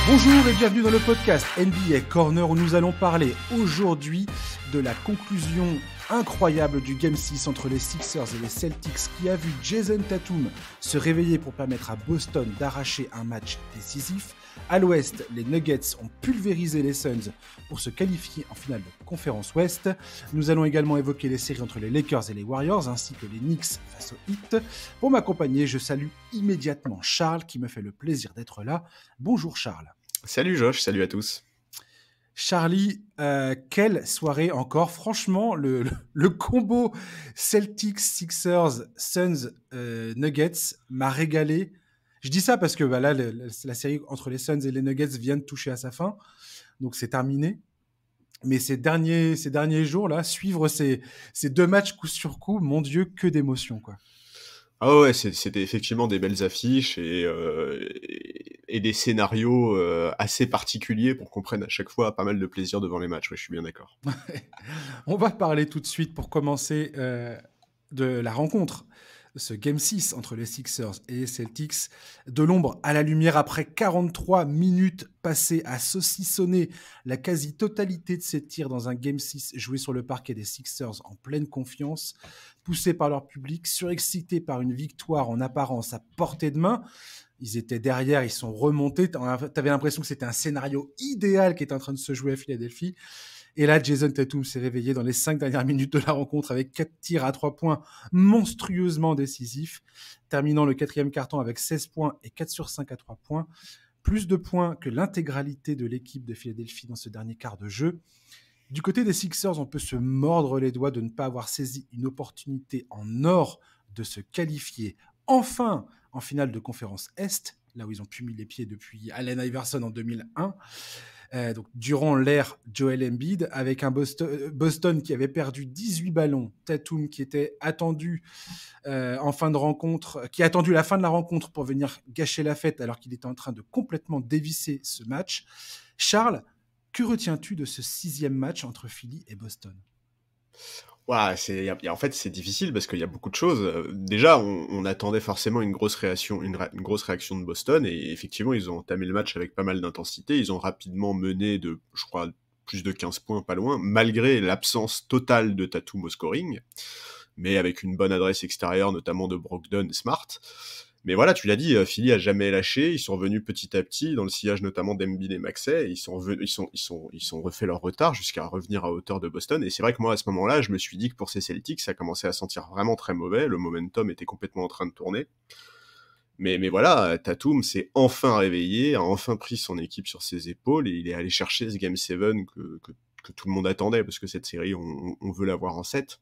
Bonjour et bienvenue dans le podcast NBA Corner où nous allons parler aujourd'hui de la conclusion incroyable du Game 6 entre les Sixers et les Celtics qui a vu Jason Tatum se réveiller pour permettre à Boston d'arracher un match décisif. À l'ouest, les Nuggets ont pulvérisé les Suns pour se qualifier en finale de conférence ouest. Nous allons également évoquer les séries entre les Lakers et les Warriors ainsi que les Knicks face aux Heat. Pour m'accompagner, je salue immédiatement Charles qui me fait le plaisir d'être là. Bonjour Charles. Salut Josh, salut à tous. Charlie, quelle soirée encore. Franchement, le combo Celtics, Sixers, Suns, Nuggets m'a régalé. Je dis ça parce que là, la série entre les Suns et les Nuggets vient de toucher à sa fin. Donc, c'est terminé. Mais ces derniers jours-là, suivre ces deux matchs coup sur coup, mon Dieu, que d'émotions, quoi. Ah ouais, c'était effectivement des belles affiches et des scénarios assez particuliers pour qu'on prenne à chaque fois pas mal de plaisir devant les matchs. Ouais, je suis bien d'accord. On va parler tout de suite pour commencer de la rencontre, ce Game 6 entre les Sixers et les Celtics. De l'ombre à la lumière après 43 minutes passées à saucissonner la quasi-totalité de ces tirs dans un Game 6 joué sur le parquet des Sixers en pleine confiance, poussés par leur public, surexcités par une victoire en apparence à portée de main. Ils étaient derrière, ils sont remontés. T'avais l'impression que c'était un scénario idéal qui était en train de se jouer à Philadelphie. Et là, Jason Tatum s'est réveillé dans les 5 dernières minutes de la rencontre avec 4 tirs à 3 points monstrueusement décisifs, terminant le quatrième quart-temps avec 16 points et 4 sur 5 à 3 points. Plus de points que l'intégralité de l'équipe de Philadelphie dans ce dernier quart de jeu. Du côté des Sixers, on peut se mordre les doigts de ne pas avoir saisi une opportunité en or de se qualifier enfin en finale de conférence Est, là où ils ont pu mis les pieds depuis Allen Iverson en 2001. Donc, durant l'ère Joel Embiid, avec un Boston qui avait perdu 18 ballons, Tatum qui était attendu en fin de rencontre, qui a attendu la fin de la rencontre pour venir gâcher la fête alors qu'il était en train de complètement dévisser ce match. Charles, que retiens-tu de ce 6e match entre Philly et Boston ? Ouais, en fait, c'est difficile parce qu'il y a beaucoup de choses. Déjà, on attendait forcément une grosse réaction de Boston et effectivement, ils ont entamé le match avec pas mal d'intensité. Ils ont rapidement mené de, je crois, plus de 15 points, pas loin, malgré l'absence totale de Tatum au scoring, mais avec une bonne adresse extérieure, notamment de Brogdon et Smart. Mais voilà, tu l'as dit, Philly a jamais lâché, ils sont revenus petit à petit, dans le sillage notamment d'Embiid et Maxey, ils sont refait leur retard jusqu'à revenir à hauteur de Boston, et c'est vrai que moi, à ce moment-là, je me suis dit que pour ces Celtics, ça commençait à sentir vraiment très mauvais, le momentum était complètement en train de tourner. Mais voilà, Tatum s'est enfin réveillé, a enfin pris son équipe sur ses épaules, et il est allé chercher ce Game 7 que tout le monde attendait, parce que cette série, on veut l'avoir en 7.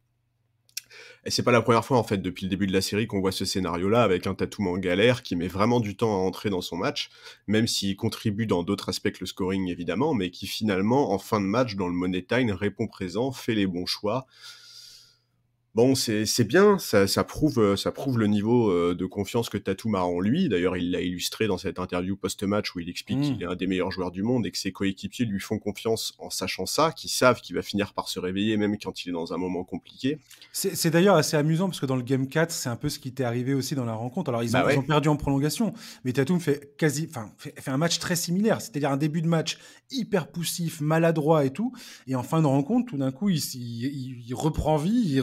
Et c'est pas la première fois, en fait, depuis le début de la série qu'on voit ce scénario-là, avec un Tatum en galère, qui met vraiment du temps à entrer dans son match, même s'il contribue dans d'autres aspects que le scoring, évidemment, mais qui finalement, en fin de match, dans le money time, répond présent, fait les bons choix. Bon, c'est bien, ça prouve le niveau de confiance que Tatum a en lui. D'ailleurs, il l'a illustré dans cette interview post-match où il explique qu'il est un des meilleurs joueurs du monde et que ses coéquipiers lui font confiance en sachant ça, qu'ils savent qu'il va finir par se réveiller même quand il est dans un moment compliqué. C'est d'ailleurs assez amusant parce que dans le Game 4, c'est un peu ce qui t'est arrivé aussi dans la rencontre. Alors, ils ont perdu en prolongation, mais Tatum fait un match très similaire, c'est-à-dire un début de match hyper poussif, maladroit et tout, et en fin de rencontre, tout d'un coup, il reprend vie,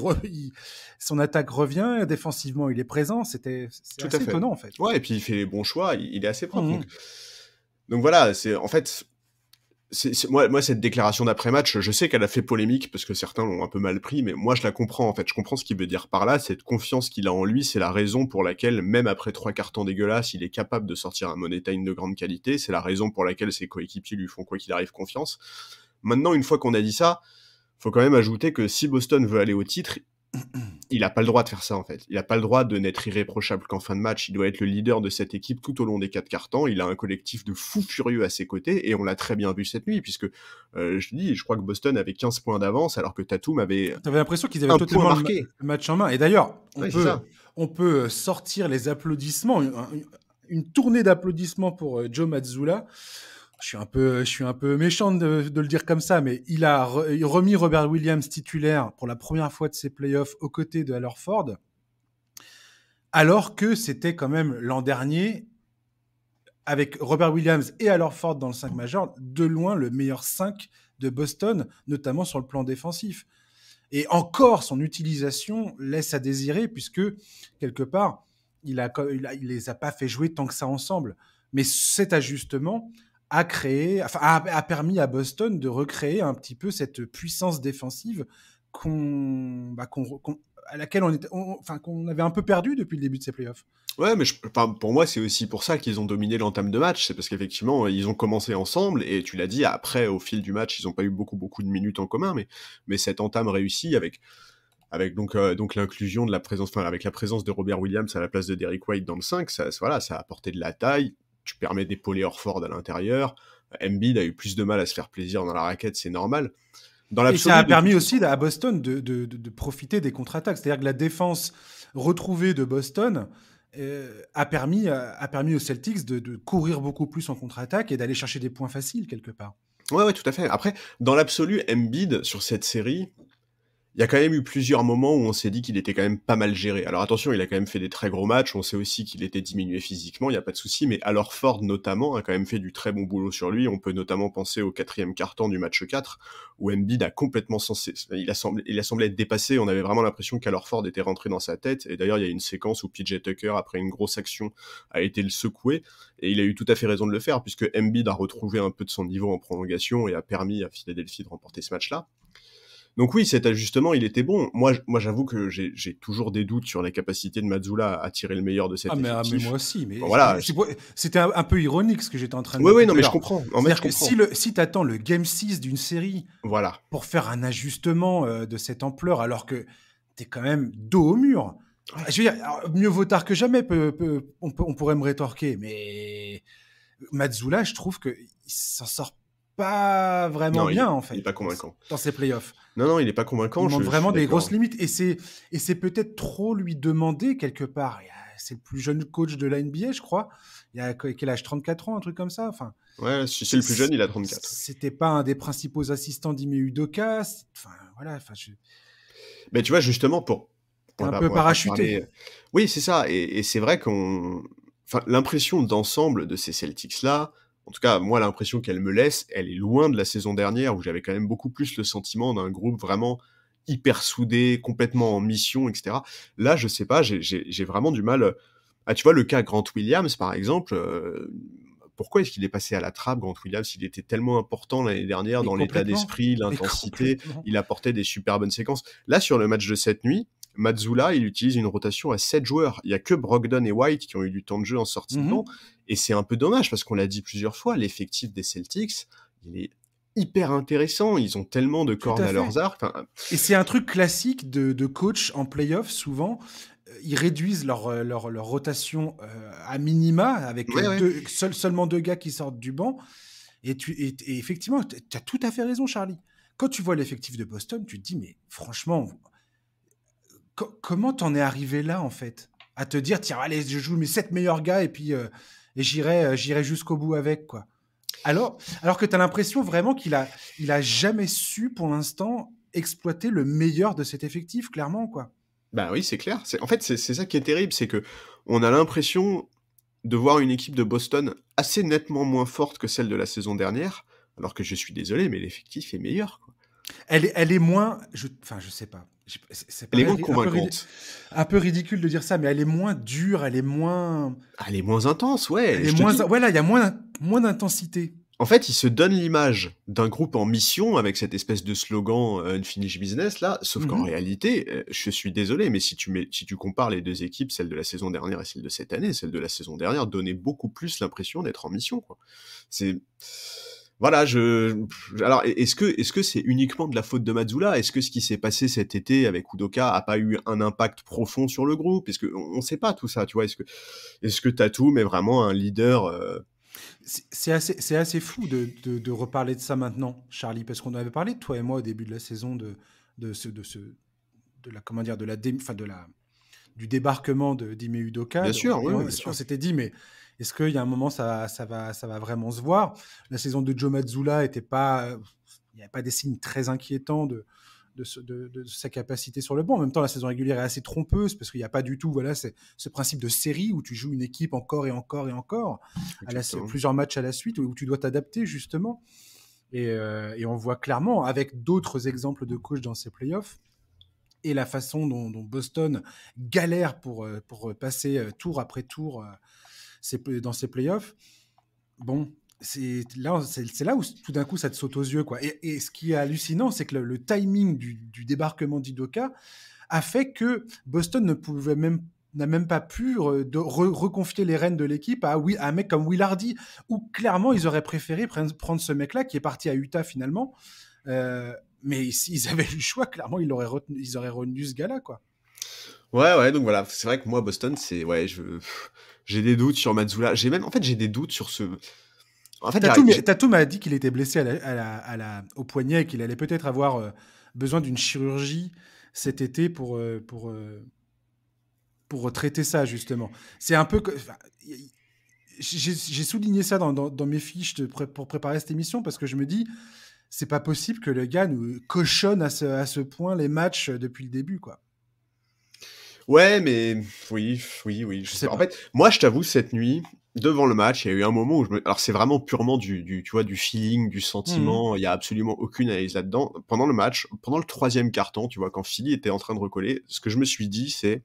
son attaque revient, défensivement, il est présent, c'est assez étonnant en fait. Ouais, et puis il fait les bons choix, il est assez propre. Donc voilà, en fait... Moi, cette déclaration d'après-match, je sais qu'elle a fait polémique parce que certains l'ont un peu mal pris, mais moi je la comprends en fait. Je comprends ce qu'il veut dire par là. Cette confiance qu'il a en lui, c'est la raison pour laquelle, même après 3 quarts-temps dégueulasses, il est capable de sortir un money time de grande qualité. C'est la raison pour laquelle ses coéquipiers lui font quoi qu'il arrive confiance. Maintenant, une fois qu'on a dit ça, faut quand même ajouter que si Boston veut aller au titre, il a pas le droit de faire ça en fait. Il a pas le droit de n'être irréprochable qu'en fin de match. Il doit être le leader de cette équipe tout au long des 4 quarts-temps. Il a un collectif de fous furieux à ses côtés et on l'a très bien vu cette nuit puisque je crois que Boston avait 15 points d'avance alors que Tatum avait T'avais l'impression qu'ils avaient totalement le match en main. Et d'ailleurs, on peut sortir les applaudissements, une tournée d'applaudissements pour Joe Mazzulla. Je suis un peu méchant de le dire comme ça, mais il a remis Robert Williams titulaire pour la première fois de ses playoffs aux côtés de Al Horford, alors que c'était quand même l'an dernier avec Robert Williams et Al Horford dans le 5 majeur, de loin le meilleur 5 de Boston, notamment sur le plan défensif. Et encore, son utilisation laisse à désirer, puisque, quelque part, il les a pas fait jouer tant que ça ensemble. Mais cet ajustement a permis à Boston de recréer un petit peu cette puissance défensive à laquelle qu'on avait un peu perdu depuis le début de ces playoffs. Ouais, mais pour moi, c'est aussi pour ça qu'ils ont dominé l'entame de match. C'est parce qu'effectivement, ils ont commencé ensemble, et tu l'as dit, après, au fil du match, ils n'ont pas eu beaucoup de minutes en commun, mais cette entame réussie avec donc l'inclusion de la présence, enfin, avec la présence de Robert Williams à la place de Derrick White dans le 5, voilà, ça a apporté de la taille. Tu permets d'épauler Horford à l'intérieur. Embiid a eu plus de mal à se faire plaisir dans la raquette, c'est normal. Et ça a permis aussi à Boston de profiter des contre-attaques. C'est-à-dire que la défense retrouvée de Boston a permis aux Celtics de courir beaucoup plus en contre-attaque et d'aller chercher des points faciles quelque part. Ouais, tout à fait. Après, dans l'absolu, Embiid, sur cette série, il y a quand même eu plusieurs moments où on s'est dit qu'il était quand même pas mal géré. Alors attention, il a quand même fait des très gros matchs, on sait aussi qu'il était diminué physiquement, il n'y a pas de souci, mais Al Horford notamment a quand même fait du très bon boulot sur lui. On peut notamment penser au 4e quart-temps du match 4, où Embiid a complètement il a semblé être dépassé, on avait vraiment l'impression qu'Al Horford était rentré dans sa tête, et d'ailleurs il y a une séquence où PJ Tucker, après une grosse action, a été le secouer, et il a eu tout à fait raison de le faire, puisque Embiid a retrouvé un peu de son niveau en prolongation, et a permis à Philadelphie de remporter ce match-là. Donc oui, cet ajustement, il était bon. Moi j'avoue que j'ai toujours des doutes sur la capacité de Mazzulla à tirer le meilleur de cet effectif. Mais moi aussi. Mais bon, voilà. C'était un peu ironique ce que j'étais en train de dire. Oui, non, mais je comprends. C'est-à-dire que si tu attends le Game 6 d'une série pour faire un ajustement de cette ampleur, alors que t'es quand même dos au mur, je veux dire, mieux vaut tard que jamais, on pourrait me rétorquer, mais Mazzulla, je trouve qu'il s'en sort pas vraiment bien, en fait. Il est pas convaincant. Dans ses playoffs. Non, il est pas convaincant. Il manque vraiment des grosses limites. Et c'est peut-être trop lui demander, quelque part. C'est le plus jeune coach de la NBA, je crois. Il a quel âge, 34 ans, un truc comme ça. Enfin, ouais, si c'est le plus jeune, il a 34. C'était pas un des principaux assistants d'Ime Udoka. Enfin, voilà. Mais tu vois, justement, un peu parachuté. Oui, c'est ça. Et c'est vrai l'impression d'ensemble de ces Celtics-là, en tout cas, moi, l'impression qu'elle me laisse, elle est loin de la saison dernière, où j'avais quand même beaucoup plus le sentiment d'un groupe vraiment hyper soudé, complètement en mission, etc. Là, je sais pas, j'ai vraiment du mal... tu vois, le cas Grant Williams, par exemple, pourquoi est-ce qu'il est passé à la trappe, Grant Williams? Il était tellement important l'année dernière dans l'état d'esprit, l'intensité, il apportait des super bonnes séquences. Là, sur le match de cette nuit, Mazzulla, il utilise une rotation à 7 joueurs. Il y a que Brogdon et White qui ont eu du temps de jeu en sortie de banc. Et c'est un peu dommage, parce qu'on l'a dit plusieurs fois, l'effectif des Celtics, il est hyper intéressant. Ils ont tellement de cordes à leurs arcs. Et c'est un truc classique de coach en playoff, souvent. Ils réduisent leur rotation à minima, avec seulement 2 gars qui sortent du banc. Et effectivement, tu as tout à fait raison, Charlie. Quand tu vois l'effectif de Boston, tu te dis, mais franchement... Comment t'en es arrivé là, en fait? À te dire, tiens, allez, je joue mes 7 meilleurs gars et puis j'irai jusqu'au bout avec, quoi. Alors que t'as l'impression vraiment qu'il a jamais su, pour l'instant, exploiter le meilleur de cet effectif, clairement, quoi. Bah oui, c'est clair. En fait, c'est ça qui est terrible, c'est que on a l'impression de voir une équipe de Boston assez nettement moins forte que celle de la saison dernière, alors que je suis désolé, mais l'effectif est meilleur, quoi. Elle est moins... je sais pas. Elle est moins convaincante. Un peu ridicule de dire ça, mais elle est moins dure, elle est moins... Elle est moins intense, ouais. Elle est moins... Voilà, il y a moins d'intensité. En fait, il se donne l'image d'un groupe en mission avec cette espèce de slogan Unfinished Business là, sauf qu'en réalité, je suis désolé, mais si tu compares les deux équipes, celle de la saison dernière et celle de cette année, celle de la saison dernière donnait beaucoup plus l'impression d'être en mission, quoi. Voilà, alors est-ce que c'est uniquement de la faute de Mazzulla? Est-ce que ce qui s'est passé cet été avec Udoka a pas eu un impact profond sur le groupe? Est-ce que on sait pas tout ça, tu vois? Est-ce que Tatum est vraiment un leader C'est assez fou de reparler de ça maintenant, Charlie, parce qu'on avait parlé, toi et moi, au début de la saison du débarquement d'Ime Udoka. Bien sûr, oui, on s'était dit, mais est-ce qu'il y a un moment, ça va vraiment se voir? La saison de Joe Mazzulla il n'y avait pas des signes très inquiétants de sa capacité sur le banc. En même temps, la saison régulière est assez trompeuse parce qu'il n'y a pas du tout ce principe de série où tu joues une équipe encore et encore et encore, plusieurs matchs à la suite, où tu dois t'adapter justement. Et on voit clairement, avec d'autres exemples de coach dans ces playoffs, et la façon dont Boston galère pour passer tour après tour dans ces playoffs, bon, c'est là où tout d'un coup ça te saute aux yeux, quoi. Et ce qui est hallucinant, c'est que le timing du débarquement d'Udoka a fait que Boston n'a même pas pu reconfier les rênes de l'équipe à un mec comme Will Hardy, où clairement ils auraient préféré prendre ce mec-là qui est parti à Utah finalement. Mais s'ils avaient eu le choix, clairement ils auraient retenu ce gars-là, quoi. Ouais, donc voilà, c'est vrai que moi, Boston, j'ai des doutes sur Mazzulla. J'ai des doutes sur ce... En fait, Tatum a dit qu'il était blessé au poignet et qu'il allait peut-être avoir besoin d'une chirurgie cet été pour traiter ça, justement. C'est un peu... J'ai souligné ça dans mes fiches pour préparer cette émission parce que je me dis, c'est pas possible que le gars nous cochonne à ce point les matchs depuis le début, quoi. Ouais, mais oui. Je sais pas. En fait, moi, je t'avoue, cette nuit, devant le match, il y a eu un moment où alors c'est vraiment purement du feeling, du sentiment. Il y a absolument aucune analyse là-dedans. Pendant le match, pendant le 3e quart-temps, tu vois, quand Philly était en train de recoller, ce que je me suis dit, c'est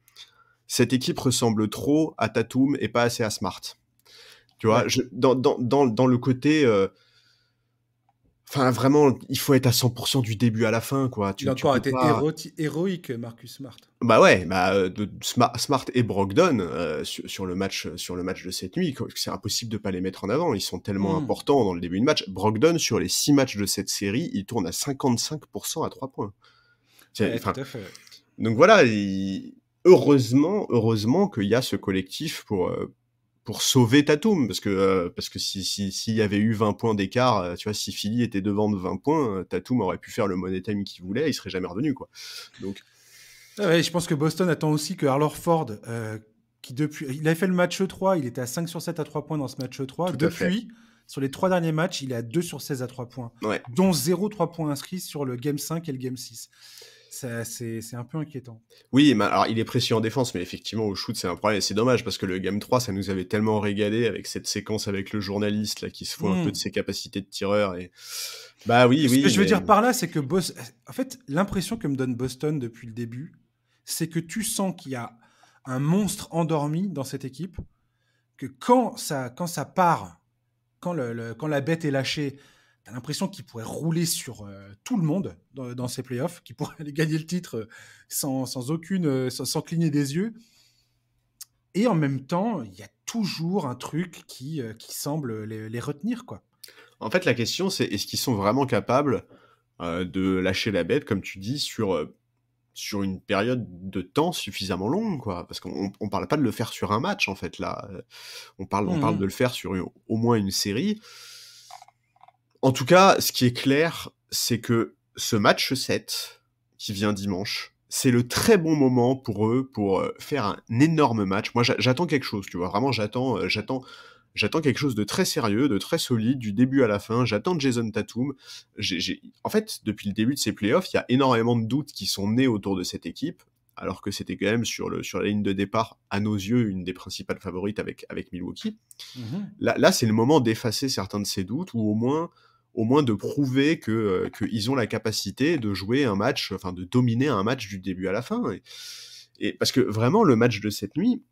cette équipe ressemble trop à Tatum et pas assez à Smart. Tu vois, dans le côté... Enfin, vraiment, il faut être à 100% du début à la fin, quoi. Il a encore été héroïque, Marcus Smart. Bah ouais, Smart et Brogdon sur le match de cette nuit, c'est impossible de pas les mettre en avant. Ils sont tellement importants dans le début de match. Brogdon, sur les 6 matchs de cette série, il tourne à 55% à 3 points. Ouais, tout à fait. Donc voilà, heureusement qu'il y a ce collectif pour sauver Tatum, parce que s'il y avait eu 20 points d'écart, tu vois, si Philly était devant de 20 points, Tatum aurait pu faire le money time qu'il voulait, il serait jamais revenu, quoi. Donc... Ouais, je pense que Boston attend aussi que Al Horford, il avait fait le match 3, il était à 5 sur 7 à 3 points dans ce match 3. Depuis, sur les 3 derniers matchs, il est à 2 sur 16 à 3 points, dont 0 3 points inscrits sur le Game 5 et le Game 6. C'est un peu inquiétant. Oui, mais alors il est précieux en défense, mais effectivement au shoot c'est un problème, et c'est dommage parce que le Game 3 ça nous avait tellement régalé avec cette séquence avec le journaliste là qui se fout un peu de ses capacités de tireur, et Ce que je veux dire par là, c'est que en fait, l'impression que me donne Boston depuis le début, c'est que tu sens qu'il y a un monstre endormi dans cette équipe, que quand ça part, quand la bête est lâchée, t'as l'impression qu'il pourrait rouler sur tout le monde dans ces playoffs, qu'il pourrait aller gagner le titre sans cligner des yeux. Et en même temps, il y a toujours un truc qui semble les retenir, quoi. En fait, la question, c'est est-ce qu'ils sont vraiment capables de lâcher la bête, comme tu dis, sur une période de temps suffisamment longue, quoi. Parce qu'on parle pas de le faire sur un match, en fait, là. On parle de le faire sur au moins une série. En tout cas, ce qui est clair, c'est que ce match 7, qui vient dimanche, c'est le très bon moment pour eux pour faire un énorme match. Moi, j'attends quelque chose, tu vois. Vraiment, j'attends quelque chose de très sérieux, de très solide, du début à la fin. J'attends Jason Tatum. En fait, depuis le début de ces playoffs, il y a énormément de doutes qui sont nés autour de cette équipe, alors que c'était quand même sur la ligne de départ, à nos yeux, une des principales favorites avec Milwaukee. Là, c'est le moment d'effacer certains de ces doutes, ou au moins de prouver qu'ils ont la capacité de jouer un match, enfin de dominer un match du début à la fin. Et parce que vraiment, le match de cette nuit,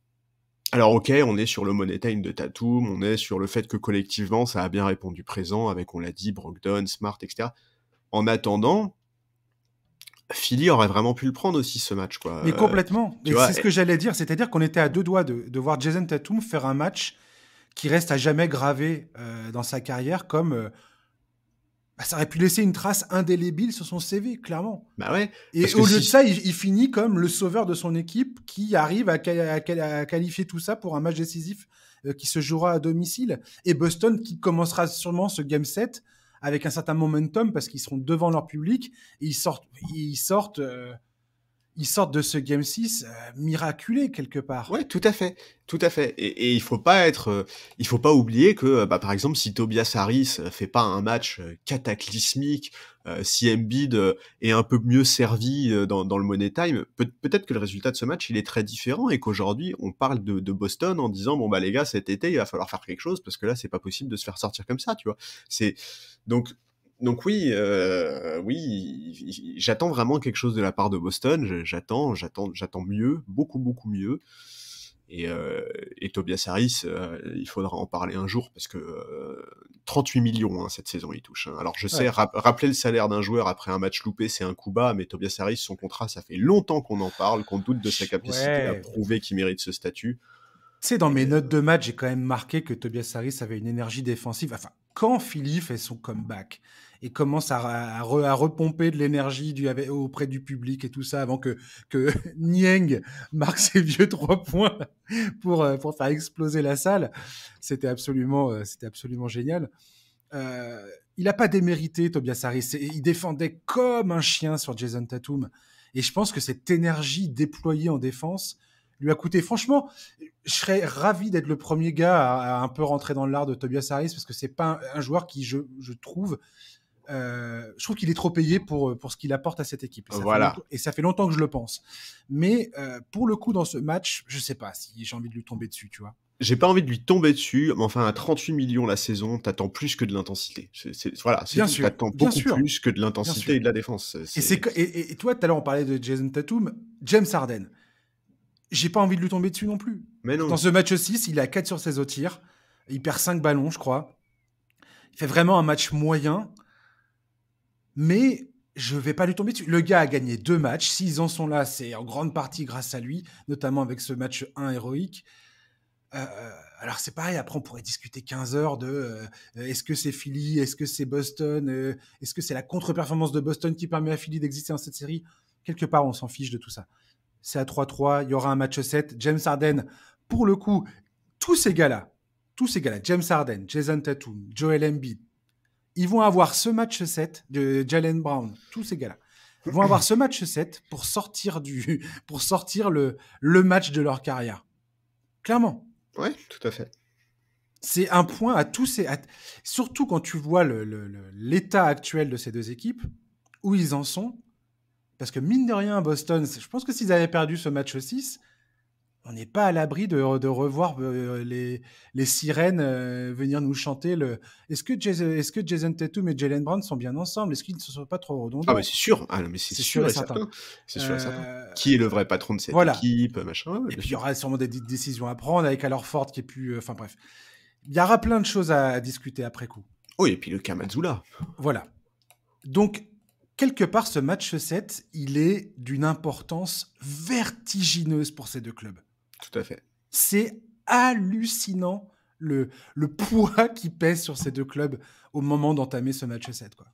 alors ok, on est sur le money time de Tatum, on est sur le fait que collectivement, ça a bien répondu présent, avec, on l'a dit, Brogdon, Smart, etc. En attendant, Philly aurait vraiment pu le prendre aussi, ce match, quoi. Mais complètement. Et c'est ce que j'allais dire, c'est-à-dire qu'on était à 2 doigts de voir Jason Tatum faire un match qui reste à jamais gravé dans sa carrière comme... ça aurait pu laisser une trace indélébile sur son CV, clairement. Bah ouais. Et au lieu de ça, il finit comme le sauveur de son équipe qui arrive à qualifier tout ça pour un match décisif qui se jouera à domicile. Et Boston qui commencera sûrement ce Game 7 avec un certain momentum parce qu'ils seront devant leur public et ils sortent de ce Game 6 miraculé quelque part. Ouais, tout à fait. Et il faut pas oublier que, par exemple, si Tobias Harris fait pas un match cataclysmique, Si Embiid est un peu mieux servi dans le Money Time, peut-être que le résultat de ce match il est très différent et qu'aujourd'hui on parle de Boston en disant bon bah les gars cet été il va falloir faire quelque chose parce que là c'est pas possible de se faire sortir comme ça, tu vois. C'est donc oui, j'attends vraiment quelque chose de la part de Boston. J'attends mieux, beaucoup mieux. Et Tobias Harris, il faudra en parler un jour parce que 38 millions cette saison il touche. Hein. Alors je sais, rappeler le salaire d'un joueur après un match loupé, c'est un coup bas, mais Tobias Harris, son contrat, ça fait longtemps qu'on en parle, qu'on doute de sa capacité à prouver qu'il mérite ce statut. Tu sais, dans mes notes de match, j'ai quand même marqué que Tobias Harris avait une énergie défensive. Enfin, quand Philly fait son comeback et commence à repomper de l'énergie auprès du public et tout ça, avant que Niang marque ses vieux 3 points pour faire exploser la salle, c'était absolument génial. Il n'a pas démérité, Tobias Harris. Il défendait comme un chien sur Jason Tatum. Et je pense que cette énergie déployée en défense lui a coûté. Franchement, je serais ravi d'être le premier gars à un peu rentrer dans l'art de Tobias Harris parce que c'est pas un joueur qui, je trouve qu'il est trop payé pour ce qu'il apporte à cette équipe. Et ça fait longtemps que je le pense. Mais pour le coup, dans ce match, je sais pas si j'ai envie de lui tomber dessus, tu vois. J'ai pas envie de lui tomber dessus, mais enfin, à 38 millions la saison, t'attends plus que de l'intensité. Bien sûr. T'attends beaucoup plus que de l'intensité et de la défense. Et toi, tout à l'heure, on parlait de Jason Tatum, James Harden. J'ai pas envie de lui tomber dessus non plus. Mais non. Dans ce match 6, il a 4 sur 16 au tir. Il perd 5 ballons, je crois. Il fait vraiment un match moyen. Mais je vais pas lui tomber dessus. Le gars a gagné 2 matchs. S'ils en sont là, c'est en grande partie grâce à lui, notamment avec ce match 1 héroïque. Alors c'est pareil, après on pourrait discuter 15 heures de est-ce que c'est Philly, est-ce que c'est Boston, est-ce que c'est la contre-performance de Boston qui permet à Philly d'exister dans cette série. Quelque part, on s'en fiche de tout ça. C'est à 3-3, il y aura un match 7. James Harden, pour le coup, tous ces gars-là, James Harden, Jason Tatum, Joel Embiid, ils vont avoir ce match 7 de Jaylen Brown, tous ces gars-là, ils vont avoir ce match 7 pour sortir le match de leur carrière. Clairement. Ouais, tout à fait. C'est un point à tous ces... Surtout quand tu vois l'état actuel de ces deux équipes, où ils en sont. Parce que mine de rien, Boston, je pense que s'ils avaient perdu ce match 6, on n'est pas à l'abri de revoir les sirènes venir nous chanter le... Est-ce que Jason Tatum et Jaylen Brown sont bien ensemble? Est-ce qu'ils ne sont pas trop redondants? Ah, mais c'est sûr. Ah, mais c'est sûr et certain. C'est sûr et certain. Qui est le vrai patron de cette équipe, machin. Et puis, il y aura sûrement des décisions à prendre avec Al Horford qui est plus... Enfin, bref. Il y aura plein de choses à discuter après coup. Oui, et puis le Kamazula. Voilà. Donc, quelque part, ce match 7, il est d'une importance vertigineuse pour ces deux clubs. Tout à fait. C'est hallucinant le poids qui pèse sur ces deux clubs au moment d'entamer ce match 7, quoi.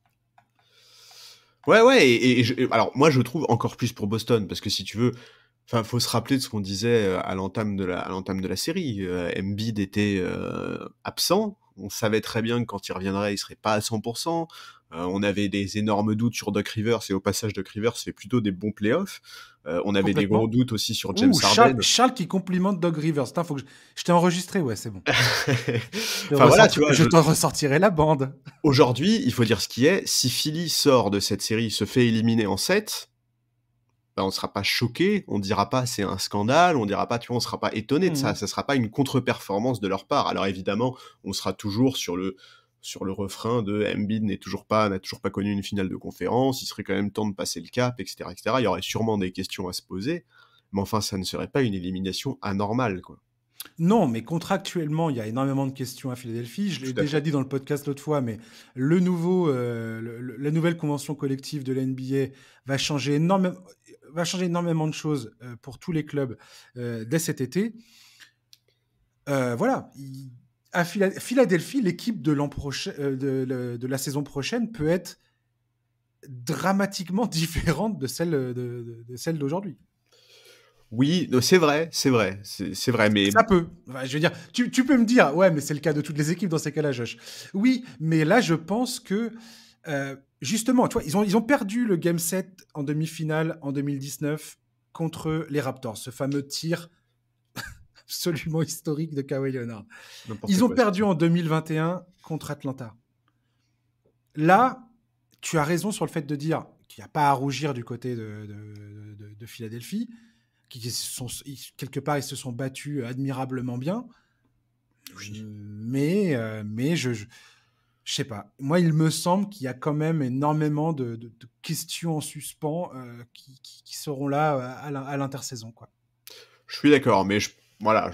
Ouais, alors moi je trouve encore plus pour Boston, parce que si tu veux, enfin, faut se rappeler de ce qu'on disait à l'entame de la série. Embiid était absent. On savait très bien que quand il reviendrait, il serait pas à 100%. On avait des énormes doutes sur Doc Rivers, et au passage, Doc Rivers fait plutôt des bons playoffs. On avait des gros doutes aussi sur James Harden. Charles qui complimente Doc Rivers. Putain, faut que je t'ai enregistré, ouais, c'est bon. Enfin voilà, tu vois, je t'en ressortirai la bande. Aujourd'hui, il faut dire ce qui est. Si Philly sort de cette série, se fait éliminer en 7, on ne sera pas choqué, on ne dira pas c'est un scandale, on dira pas, tu vois, on sera pas étonné de ça sera pas une contre-performance de leur part. Alors évidemment, on sera toujours sur le refrain de Embiid n'a toujours pas connu une finale de conférence, il serait quand même temps de passer le cap, etc., etc. Il y aurait sûrement des questions à se poser, mais enfin, ça ne serait pas une élimination anormale, quoi. Non, mais contractuellement, il y a énormément de questions à Philadelphie. Je l'ai déjà dit dans le podcast l'autre fois, mais la nouvelle convention collective de l'NBA va changer énormément de choses pour tous les clubs dès cet été. Voilà. À Philadelphie, l'équipe de l'an prochain, de la saison prochaine peut être dramatiquement différente de celle d'aujourd'hui. Oui, c'est vrai, mais... Ça peut. Enfin, je veux dire, tu peux me dire, ouais, mais c'est le cas de toutes les équipes dans ces cas-là, Josh. Oui, mais là, je pense que, justement, tu vois, ils ont perdu le Game 7 en demi-finale en 2019 contre les Raptors, ce fameux tir absolument historique de Kawhi Leonard. Ils ont perdu en 2021 contre Atlanta. Là, tu as raison sur le fait de dire qu'il n'y a pas à rougir du côté de Philadelphie, quelque part, ils se sont battus admirablement bien. Oui. Mais je sais pas. Moi, il me semble qu'il y a quand même énormément de questions en suspens qui seront là à l'intersaison, quoi. Je suis d'accord, mais voilà.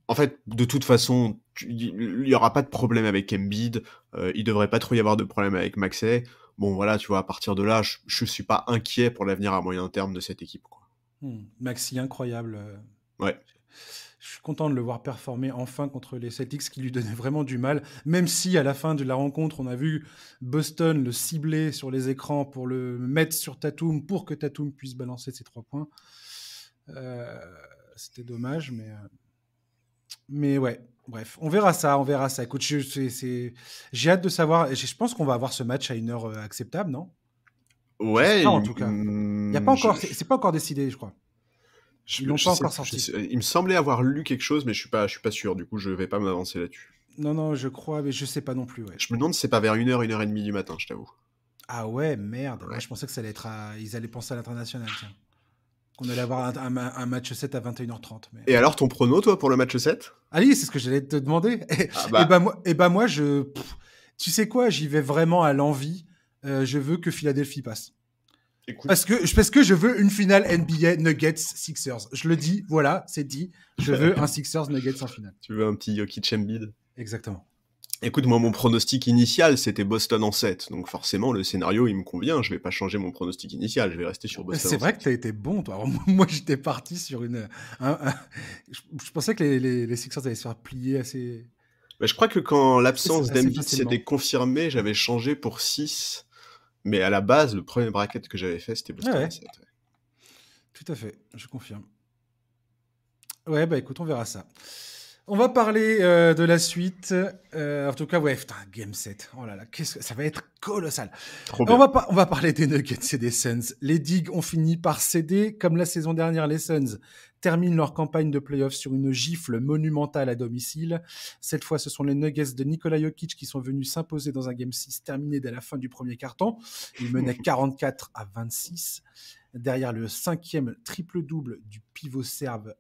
En fait, de toute façon, il y aura pas de problème avec Embiid. Il devrait pas trop y avoir de problème avec Maxey. Bon, voilà, tu vois, à partir de là, je suis pas inquiet pour l'avenir à moyen terme de cette équipe, quoi. Maxi, incroyable. Ouais. Je suis content de le voir performer enfin contre les Celtics qui lui donnaient vraiment du mal, même si à la fin de la rencontre, on a vu Boston le cibler sur les écrans pour le mettre sur Tatum pour que Tatum puisse balancer ses 3 points. C'était dommage, mais ouais, bref, on verra ça. Écoute, j'ai hâte de savoir. Je pense qu'on va avoir ce match à une heure acceptable, non? Ouais, en tout cas. Il y a pas encore, c'est pas encore décidé, je crois. Ils l'ont pas encore sorti. Il me semblait avoir lu quelque chose, mais je suis pas sûr. Du coup, je vais pas m'avancer là-dessus. Non, je crois, mais je sais pas non plus. Ouais. Je me demande si c'est pas vers 1h, 1h30 du matin, je t'avoue. Ah ouais, merde. Ouais. Moi, je pensais que ça allait être ils allaient penser à l'international, tiens. Qu'on allait avoir un match 7 à 21h30. Mais... Et alors, ton prono, toi, pour le match 7 ? Ah oui, c'est ce que j'allais te demander. Moi, tu sais quoi, j'y vais vraiment à l'envie. Je veux que Philadelphie passe. Écoute. Parce que je veux une finale NBA Nuggets-Sixers. Je le dis, voilà, c'est dit. Je veux un Sixers-Nuggets en finale. Tu veux un petit Jokic Embiid ? Exactement. Écoute, moi, mon pronostic initial, c'était Boston en 7. Donc forcément, le scénario, il me convient. Je vais pas changer mon pronostic initial. Je vais rester sur Boston. C'est vrai que t'as été bon, toi. Alors, moi, j'étais parti sur je pensais que les Sixers allaient se faire plier assez... Bah, je crois que quand l'absence d'Embiid s'était confirmée, j'avais changé pour 6. Mais à la base, le premier bracket que j'avais fait, c'était Boston en 7. Ouais. Tout à fait, je confirme. Ouais, bah écoute, on verra ça. On va parler de la suite. En tout cas, ouais, putain, Game 7. Oh là là, ça va être colossal. On va parler des Nuggets et des Suns. Les Digs ont fini par céder. Comme la saison dernière, les Suns terminent leur campagne de playoffs sur une gifle monumentale à domicile. Cette fois, ce sont les Nuggets de Nikola Jokic qui sont venus s'imposer dans un Game 6 terminé dès la fin du premier quart-temps. Ils menaient 44-26. Derrière le 5e triple-double du pivot serbe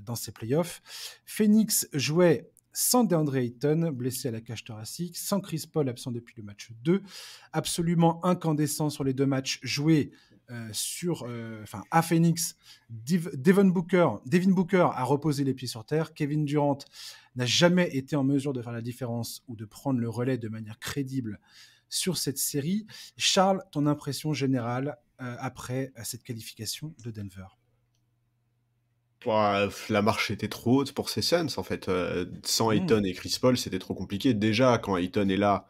dans ses playoffs. Phoenix jouait sans DeAndre Ayton, blessé à la cage thoracique, sans Chris Paul, absent depuis le match 2, absolument incandescent sur les 2 matchs joués à Phoenix. Devin Booker a reposé les pieds sur terre. Kevin Durant n'a jamais été en mesure de faire la différence ou de prendre le relais de manière crédible sur cette série. Charles, ton impression générale après cette qualification de Denver? La marche était trop haute pour ces Suns, en fait. Sans Ayton et Chris Paul, c'était trop compliqué. Déjà, quand Ayton est là,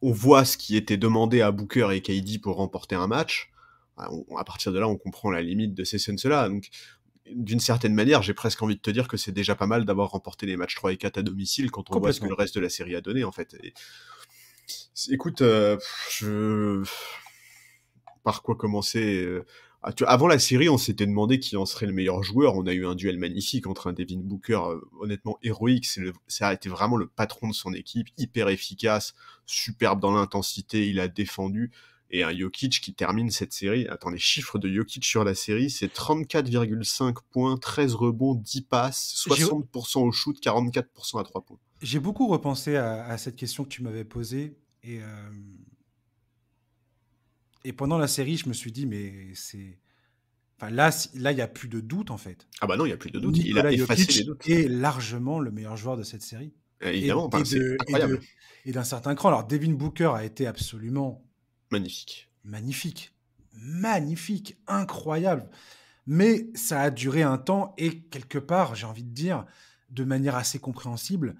on voit ce qui était demandé à Booker et KD pour remporter un match. À partir de là, on comprend la limite de ces Suns-là. Donc, d'une certaine manière, j'ai presque envie de te dire que c'est déjà pas mal d'avoir remporté les matchs 3 et 4 à domicile quand on voit ce que le reste de la série a donné, en fait. Écoute, par quoi commencer Avant la série, on s'était demandé qui en serait le meilleur joueur. On a eu un duel magnifique entre un Devin Booker honnêtement héroïque. Ça a été vraiment le patron de son équipe, hyper efficace, superbe dans l'intensité, il a défendu. Et un Jokic qui termine cette série. Attends, les chiffres de Jokic sur la série, c'est 34,5 points, 13 rebonds, 10 passes, 60% au shoot, 44% à 3 points. J'ai beaucoup repensé à cette question que tu m'avais posée. Et pendant la série, je me suis dit, mais c'est... Enfin, là, il n'y a plus de doute, en fait. Ah bah non, il n'y a plus de doute. Nikola il a effacé Jokic les doutes. est largement le meilleur joueur de cette série. Évidemment, c'est incroyable. Et d'un certain cran. Alors, Devin Booker a été absolument... Magnifique, incroyable. Mais ça a duré un temps et quelque part, j'ai envie de dire, de manière assez compréhensible,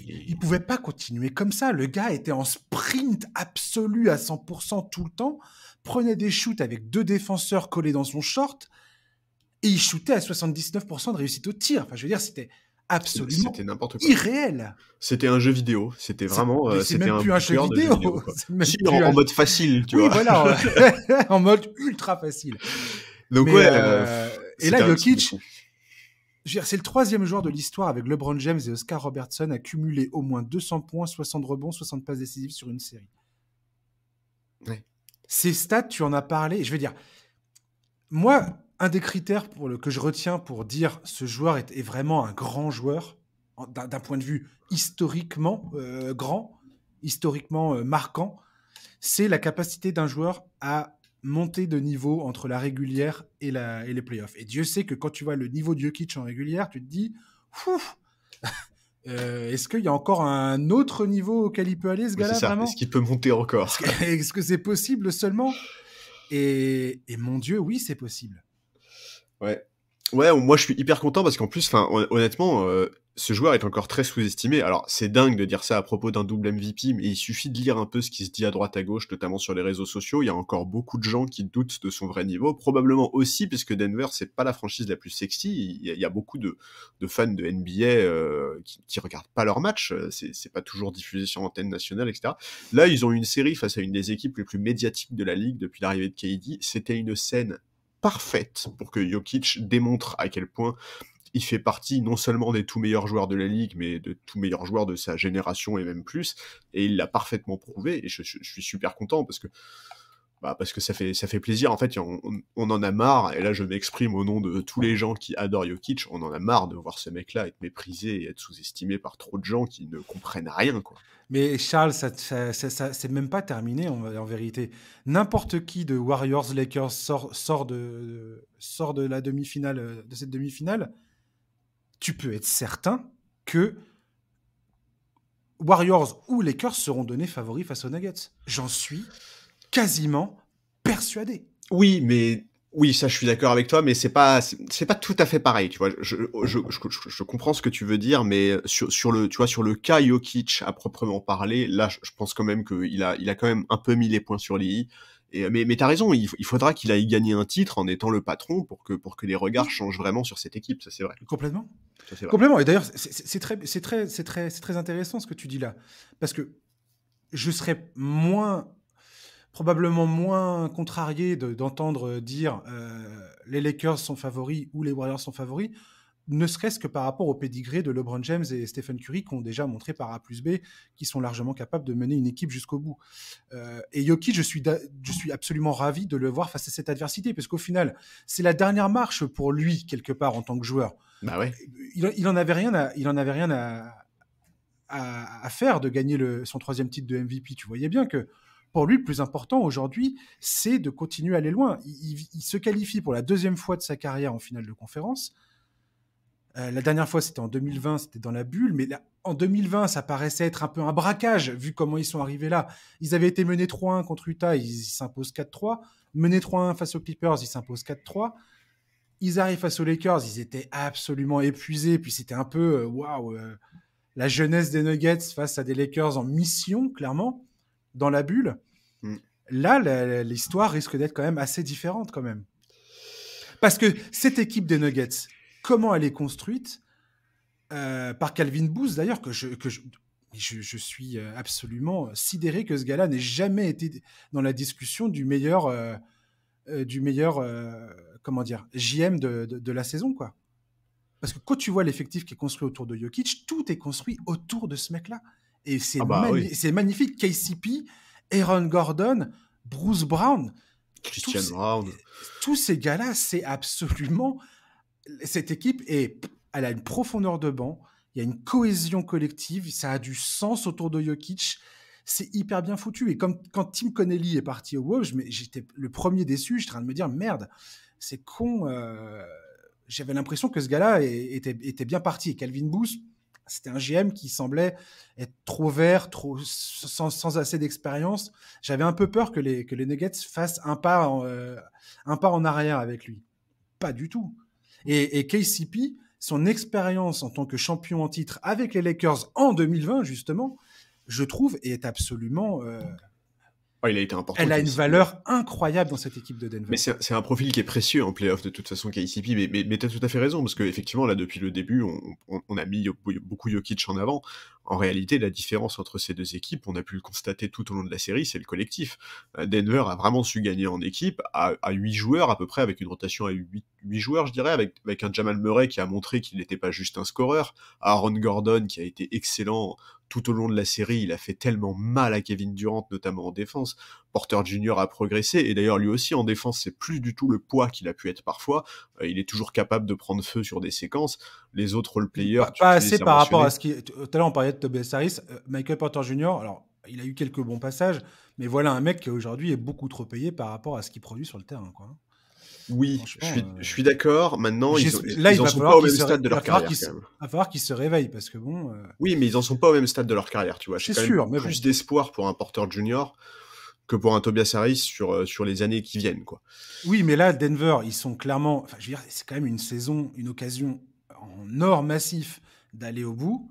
il pouvait pas continuer comme ça. Le gars était en sprint absolu à 100% tout le temps, prenait des shoots avec 2 défenseurs collés dans son short et il shootait à 79% de réussite au tir. Enfin, je veux dire, c'était absolument irréel. C'était un jeu vidéo. C'était vraiment. C'est même plus un jeu vidéo. En mode facile, tu vois. Voilà, en mode ultra facile. Donc et là, Jokic, Je veux dire, c'est le 3e joueur de l'histoire avec LeBron James et Oscar Robertson à cumuler au moins 200 points, 60 rebonds, 60 passes décisives sur une série. Ouais. Ces stats, tu en as parlé. Je veux dire, moi, un des critères que je retiens pour dire ce joueur est vraiment un grand joueur, d'un point de vue historiquement grand, historiquement marquant, c'est la capacité d'un joueur à monter de niveau entre la régulière et les playoffs. Et Dieu sait que quand tu vois le niveau de Jokic en régulière, tu te dis, est-ce qu'il y a encore un autre niveau auquel il peut aller, ce gars-là, c'est ça. vraiment? Est-ce qu'il peut monter encore? Est-ce que c'est possible seulement? Et mon Dieu, oui, c'est possible. Ouais. Ouais, moi je suis hyper content parce qu'en plus, honnêtement, ce joueur est encore très sous-estimé. Alors, c'est dingue de dire ça à propos d'un double MVP, mais il suffit de lire un peu ce qui se dit à droite à gauche, notamment sur les réseaux sociaux. Il y a encore beaucoup de gens qui doutent de son vrai niveau, probablement aussi puisque Denver, c'est pas la franchise la plus sexy. Il y a beaucoup de fans de NBA qui regardent pas leurs matchs. C'est pas toujours diffusé sur antenne nationale, etc. Là, ils ont eu une série face à une des équipes les plus médiatiques de la ligue depuis l'arrivée de KD. C'était une scène parfaite pour que Jokic démontre à quel point il fait partie non seulement des tout meilleurs joueurs de la ligue, mais de tout meilleurs joueurs de sa génération et même plus, et il l'a parfaitement prouvé, et je suis super content parce que ça fait plaisir. En fait, on en a marre, et là je m'exprime au nom de tous les gens qui adorent Jokic, on en a marre de voir ce mec-là être méprisé et être sous-estimé par trop de gens qui ne comprennent rien, quoi. Mais Charles, ça c'est même pas terminé en vérité. N'importe qui de Warriors Lakers sort de la demi-finale, de cette demi-finale. Tu peux être certain que Warriors ou Lakers seront donnés favoris face aux Nuggets. J'en suis quasiment persuadé. Oui, ça je suis d'accord avec toi, mais c'est pas tout à fait pareil, tu vois. Je comprends ce que tu veux dire, mais sur le cas Jokic à proprement parler, là je pense quand même qu'il a quand même un peu mis les points sur les i. Mais t'as raison, il faudra qu'il aille gagner un titre en étant le patron pour que les regards changent vraiment sur cette équipe, ça c'est vrai. Complètement. Ça, c'est vrai. Complètement. Et d'ailleurs, c'est très intéressant ce que tu dis là, parce que je serais probablement moins contrarié d'entendre dire les Lakers sont favoris ou les Warriors sont favoris, ne serait-ce que par rapport au pédigré de LeBron James et Stephen Curry qui ont déjà montré par A plus B qu'ils sont largement capables de mener une équipe jusqu'au bout. Et Jokic, je suis absolument ravi de le voir face à cette adversité, parce qu'au final, c'est la dernière marche pour lui, quelque part, en tant que joueur. Bah ouais. Il en avait rien à faire de gagner son 3e titre de MVP. Tu voyais bien que pour lui, le plus important aujourd'hui, c'est de continuer à aller loin. Il se qualifie pour la 2e fois de sa carrière en finale de conférence. La dernière fois, c'était en 2020, c'était dans la bulle, mais là, en 2020, ça paraissait être un peu un braquage, vu comment ils sont arrivés là. Ils avaient été menés 3-1 contre Utah, ils s'imposent 4-3. Menés 3-1 face aux Clippers, ils s'imposent 4-3. Ils arrivent face aux Lakers, ils étaient absolument épuisés, puis c'était un peu, la jeunesse des Nuggets face à des Lakers en mission, clairement, dans la bulle. Là, l'histoire risque d'être quand même assez différente, quand même. Parce que cette équipe des Nuggets, comment elle est construite par Calvin Booth, d'ailleurs, que je suis absolument sidéré que ce gars-là n'ait jamais été dans la discussion du meilleur comment dire, JM de la saison, quoi. Parce que quand tu vois l'effectif qui est construit autour de Jokic, tout est construit autour de ce mec-là. Et c'est c'est magnifique. KCP, Aaron Gordon, Bruce Brown, Christian Brown. Tous ces gars-là, c'est absolument... Cette équipe, elle a une profondeur de banc, il y a une cohésion collective, ça a du sens autour de Jokic, c'est hyper bien foutu. Et comme quand Tim Connelly est parti au Wolves, j'étais le premier déçu, j'étais en train de me dire, merde, c'est con... J'avais l'impression que ce gars-là était bien parti. Et Calvin Booth, c'était un GM qui semblait être trop vert, sans assez d'expérience. J'avais un peu peur que les Nuggets fassent un pas en arrière avec lui. Pas du tout. Et KCP, son expérience en tant que champion en titre avec les Lakers en 2020, justement, je trouve, est absolument... il a été important. Elle a une valeur incroyable dans cette équipe de Denver. Mais c'est un profil qui est précieux en playoff de toute façon, KCP. Mais t'as tout à fait raison, parce qu'effectivement, là, depuis le début, on a mis beaucoup Jokic en avant. En réalité, la différence entre ces deux équipes, on a pu le constater tout au long de la série, c'est le collectif. Denver a vraiment su gagner en équipe, à 8 joueurs à peu près, avec une rotation à 8 joueurs, je dirais, avec un Jamal Murray qui a montré qu'il n'était pas juste un scoreur, Aaron Gordon qui a été excellent tout au long de la série, il a fait tellement mal à Kevin Durant, notamment en défense. Porter Jr. a progressé, et d'ailleurs lui aussi en défense, c'est plus du tout le poids qu'il a pu être parfois. Il est toujours capable de prendre feu sur des séquences. Les autres role-players, pas assez par rapport à ce qui... Tout à l'heure, on parlait de Tobias Harris. Michael Porter Jr., alors, il a eu quelques bons passages, mais voilà un mec qui aujourd'hui est beaucoup trop payé par rapport à ce qu'il produit sur le terrain, quoi. Oui, je suis d'accord. Maintenant, ils en sont pas au même stade de leur carrière. Il va falloir qu'ils se réveillent parce que bon. Oui, mais ils en sont pas au même stade de leur carrière, tu vois. C'est sûr, mais plus d'espoir pour un Porter Junior que pour un Tobias Harris sur les années qui viennent, quoi. Oui, mais là, Denver, ils sont clairement. Enfin, je veux dire, c'est quand même une saison, une occasion en or massif d'aller au bout.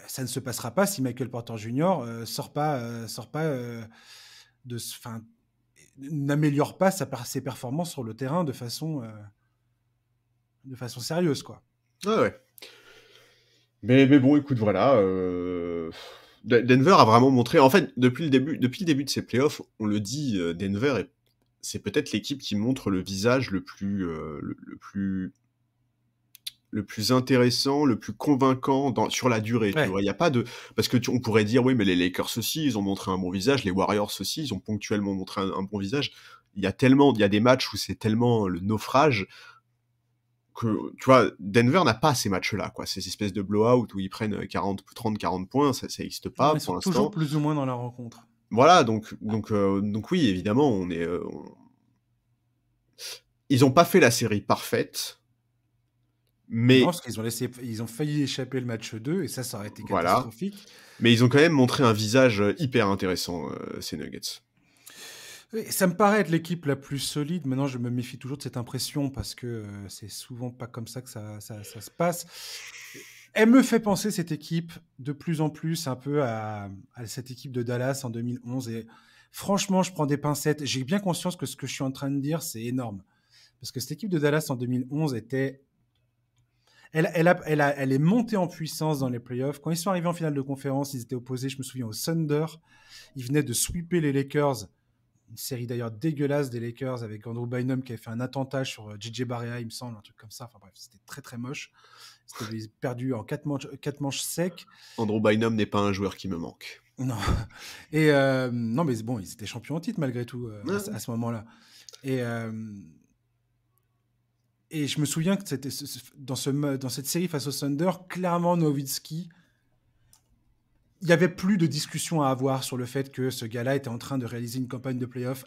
Ça ne se passera pas si Michael Porter Jr. sort pas n'améliore pas ses performances sur le terrain de façon sérieuse, quoi. Ouais. Mais bon, écoute, voilà. Denver a vraiment montré. En fait, depuis le début de ces playoffs, on le dit, Denver c'est peut-être l'équipe qui montre le visage le plus intéressant, le plus convaincant sur la durée. Ouais. Tu vois, il y a pas de parce que on pourrait dire oui, mais les Lakers aussi, ils ont montré un bon visage, les Warriors aussi, ils ont ponctuellement montré un bon visage. Il y a des matchs où c'est tellement le naufrage que, tu vois, Denver n'a pas ces matchs-là, quoi. Ces espèces de blowout où ils prennent 30, 40 points, ça n'existe pas ils pour l'instant. Toujours plus ou moins dans la rencontre. Voilà, donc oui, évidemment, ils ont pas fait la série parfaite, mais... Non, parce ils ont failli échapper le match 2, et ça aurait été catastrophique. Voilà. Mais ils ont quand même montré un visage hyper intéressant, ces Nuggets. Ça me paraît être l'équipe la plus solide. Maintenant, je me méfie toujours de cette impression parce que c'est souvent pas comme ça que ça se passe. Elle me fait penser, cette équipe, de plus en plus un peu à cette équipe de Dallas en 2011. Et franchement, je prends des pincettes. J'ai bien conscience que ce que je suis en train de dire, c'est énorme. Parce que cette équipe de Dallas en 2011 était... Elle est montée en puissance dans les playoffs. Quand ils sont arrivés en finale de conférence, ils étaient opposés, je me souviens, au Thunder. Ils venaient de sweeper les Lakers. Une série d'ailleurs dégueulasse des Lakers avec Andrew Bynum qui avait fait un attentat sur JJ Barea, il me semble, un truc comme ça. Enfin bref, c'était très très moche. C'était perdu en 4 manches secs. Andrew Bynum n'est pas un joueur qui me manque. Non. Et non, mais bon, ils étaient champions en titre malgré tout à ce moment-là. Et je me souviens que c'était dans cette série face au Thunder, clairement Nowitzki, il n'y avait plus de discussion à avoir sur le fait que ce gars-là était en train de réaliser une campagne de play-off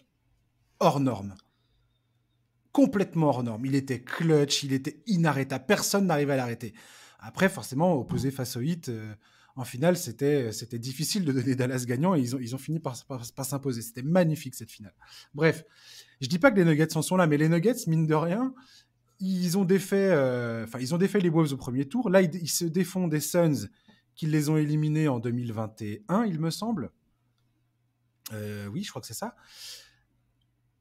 hors norme. Complètement hors norme. Il était clutch, il était inarrêtable. Personne n'arrivait à l'arrêter. Après, forcément, opposé face au Heat, en finale, c'était difficile de donner Dallas gagnant et ils ont fini par s'imposer. C'était magnifique, cette finale. Bref, je ne dis pas que les Nuggets en sont là, mais les Nuggets, mine de rien, ils ont défait les Wolves au premier tour. Là, ils se défont des Suns qui les ont éliminés en 2021, il me semble. Oui, je crois que c'est ça.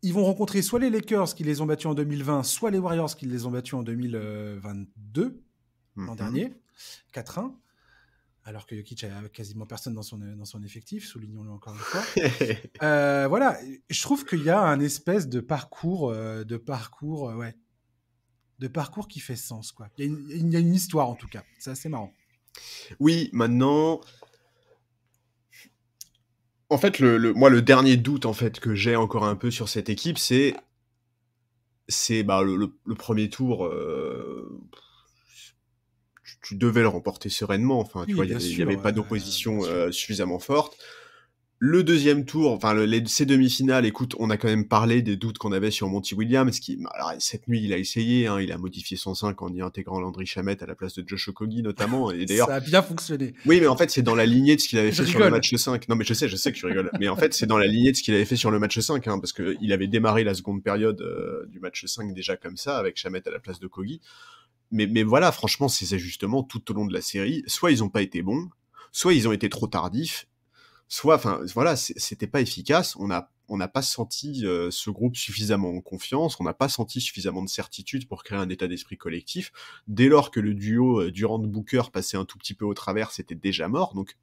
Ils vont rencontrer soit les Lakers qui les ont battus en 2020, soit les Warriors qui les ont battus en 2022, l'an dernier, 4-1, alors que Jokic a quasiment personne dans son effectif, soulignons-le encore une fois. Voilà, je trouve qu'il y a un espèce de parcours qui fait sens, quoi. Il y a une histoire, en tout cas. C'est assez marrant. Oui, maintenant... En fait, moi, le dernier doute en fait que j'ai encore un peu sur cette équipe, c'est le premier tour. Tu devais le remporter sereinement. Enfin, tu vois, il n'y avait pas d'opposition suffisamment forte. Le deuxième tour, ces demi-finales, écoute, on a quand même parlé des doutes qu'on avait sur Monty Williams, alors, cette nuit, il a essayé, il a modifié son 5 en y intégrant Landry Shamet à la place de Josh Okogie, notamment, et d'ailleurs... Ça a bien fonctionné. Oui, mais en fait, c'est dans la lignée de ce qu'il avait fait sur le match 5. Non, mais je sais que tu rigoles. Mais en fait, c'est dans la lignée de ce qu'il avait fait sur le match 5, parce qu'il avait démarré la seconde période du match 5 déjà comme ça, avec Shamet à la place de Okogie. Mais voilà, franchement, ces ajustements tout au long de la série, soit ils n'ont pas été bons, soit ils ont été trop tardifs, soit, enfin, voilà, c'était pas efficace. On on n'a pas senti ce groupe suffisamment en confiance, on n'a pas senti suffisamment de certitude pour créer un état d'esprit collectif. Dès lors que le duo Durant-Booker passait un tout petit peu au travers, c'était déjà mort. Donc,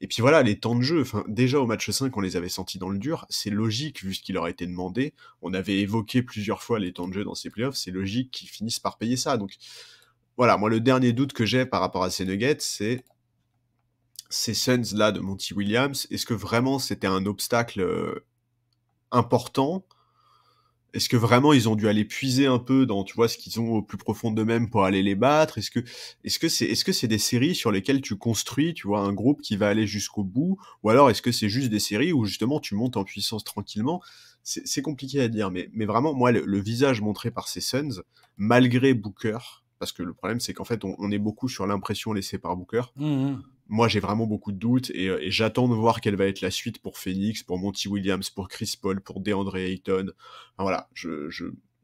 et puis voilà, les temps de jeu, déjà au match 5, on les avait sentis dans le dur, c'est logique vu ce qui leur a été demandé. On avait évoqué plusieurs fois les temps de jeu dans ces playoffs, c'est logique qu'ils finissent par payer ça. Donc voilà, moi le dernier doute que j'ai par rapport à ces Nuggets, c'est ces Suns-là de Monty Williams. Est-ce que vraiment c'était un obstacle important ? Est-ce que vraiment ils ont dû aller puiser un peu dans, tu vois, ce qu'ils ont au plus profond d'eux-mêmes pour aller les battre ? Est-ce que c'est des séries sur lesquelles tu construis, tu vois, un groupe qui va aller jusqu'au bout ? Ou alors est-ce que c'est juste des séries où justement tu montes en puissance tranquillement ? C'est compliqué à dire, mais vraiment, moi, le visage montré par ces Suns, malgré Booker, parce que le problème c'est qu'en fait on est beaucoup sur l'impression laissée par Booker. Moi, j'ai vraiment beaucoup de doutes et j'attends de voir quelle va être la suite pour Phoenix, pour Monty Williams, pour Chris Paul, pour DeAndre Ayton. Enfin, voilà,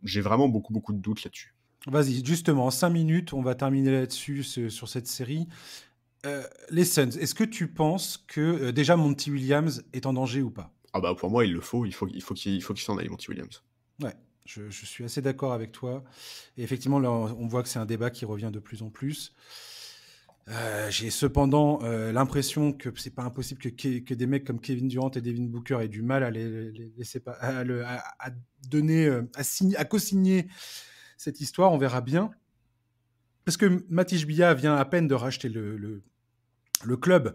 j'ai vraiment beaucoup de doutes là-dessus. Vas-y, justement, en 5 minutes, on va terminer là-dessus, sur cette série. Les Suns, est-ce que tu penses que déjà Monty Williams est en danger ou pas ? Ah bah pour moi, il faut qu'il s'en aille, Monty Williams. Ouais, je suis assez d'accord avec toi. Et effectivement, là, on voit que c'est un débat qui revient de plus en plus. J'ai cependant l'impression que c'est pas impossible que des mecs comme Kevin Durant et Devin Booker aient du mal à les laisser à donner, à co-signer cette histoire. On verra bien. Parce que Matisse Billa vient à peine de racheter le club.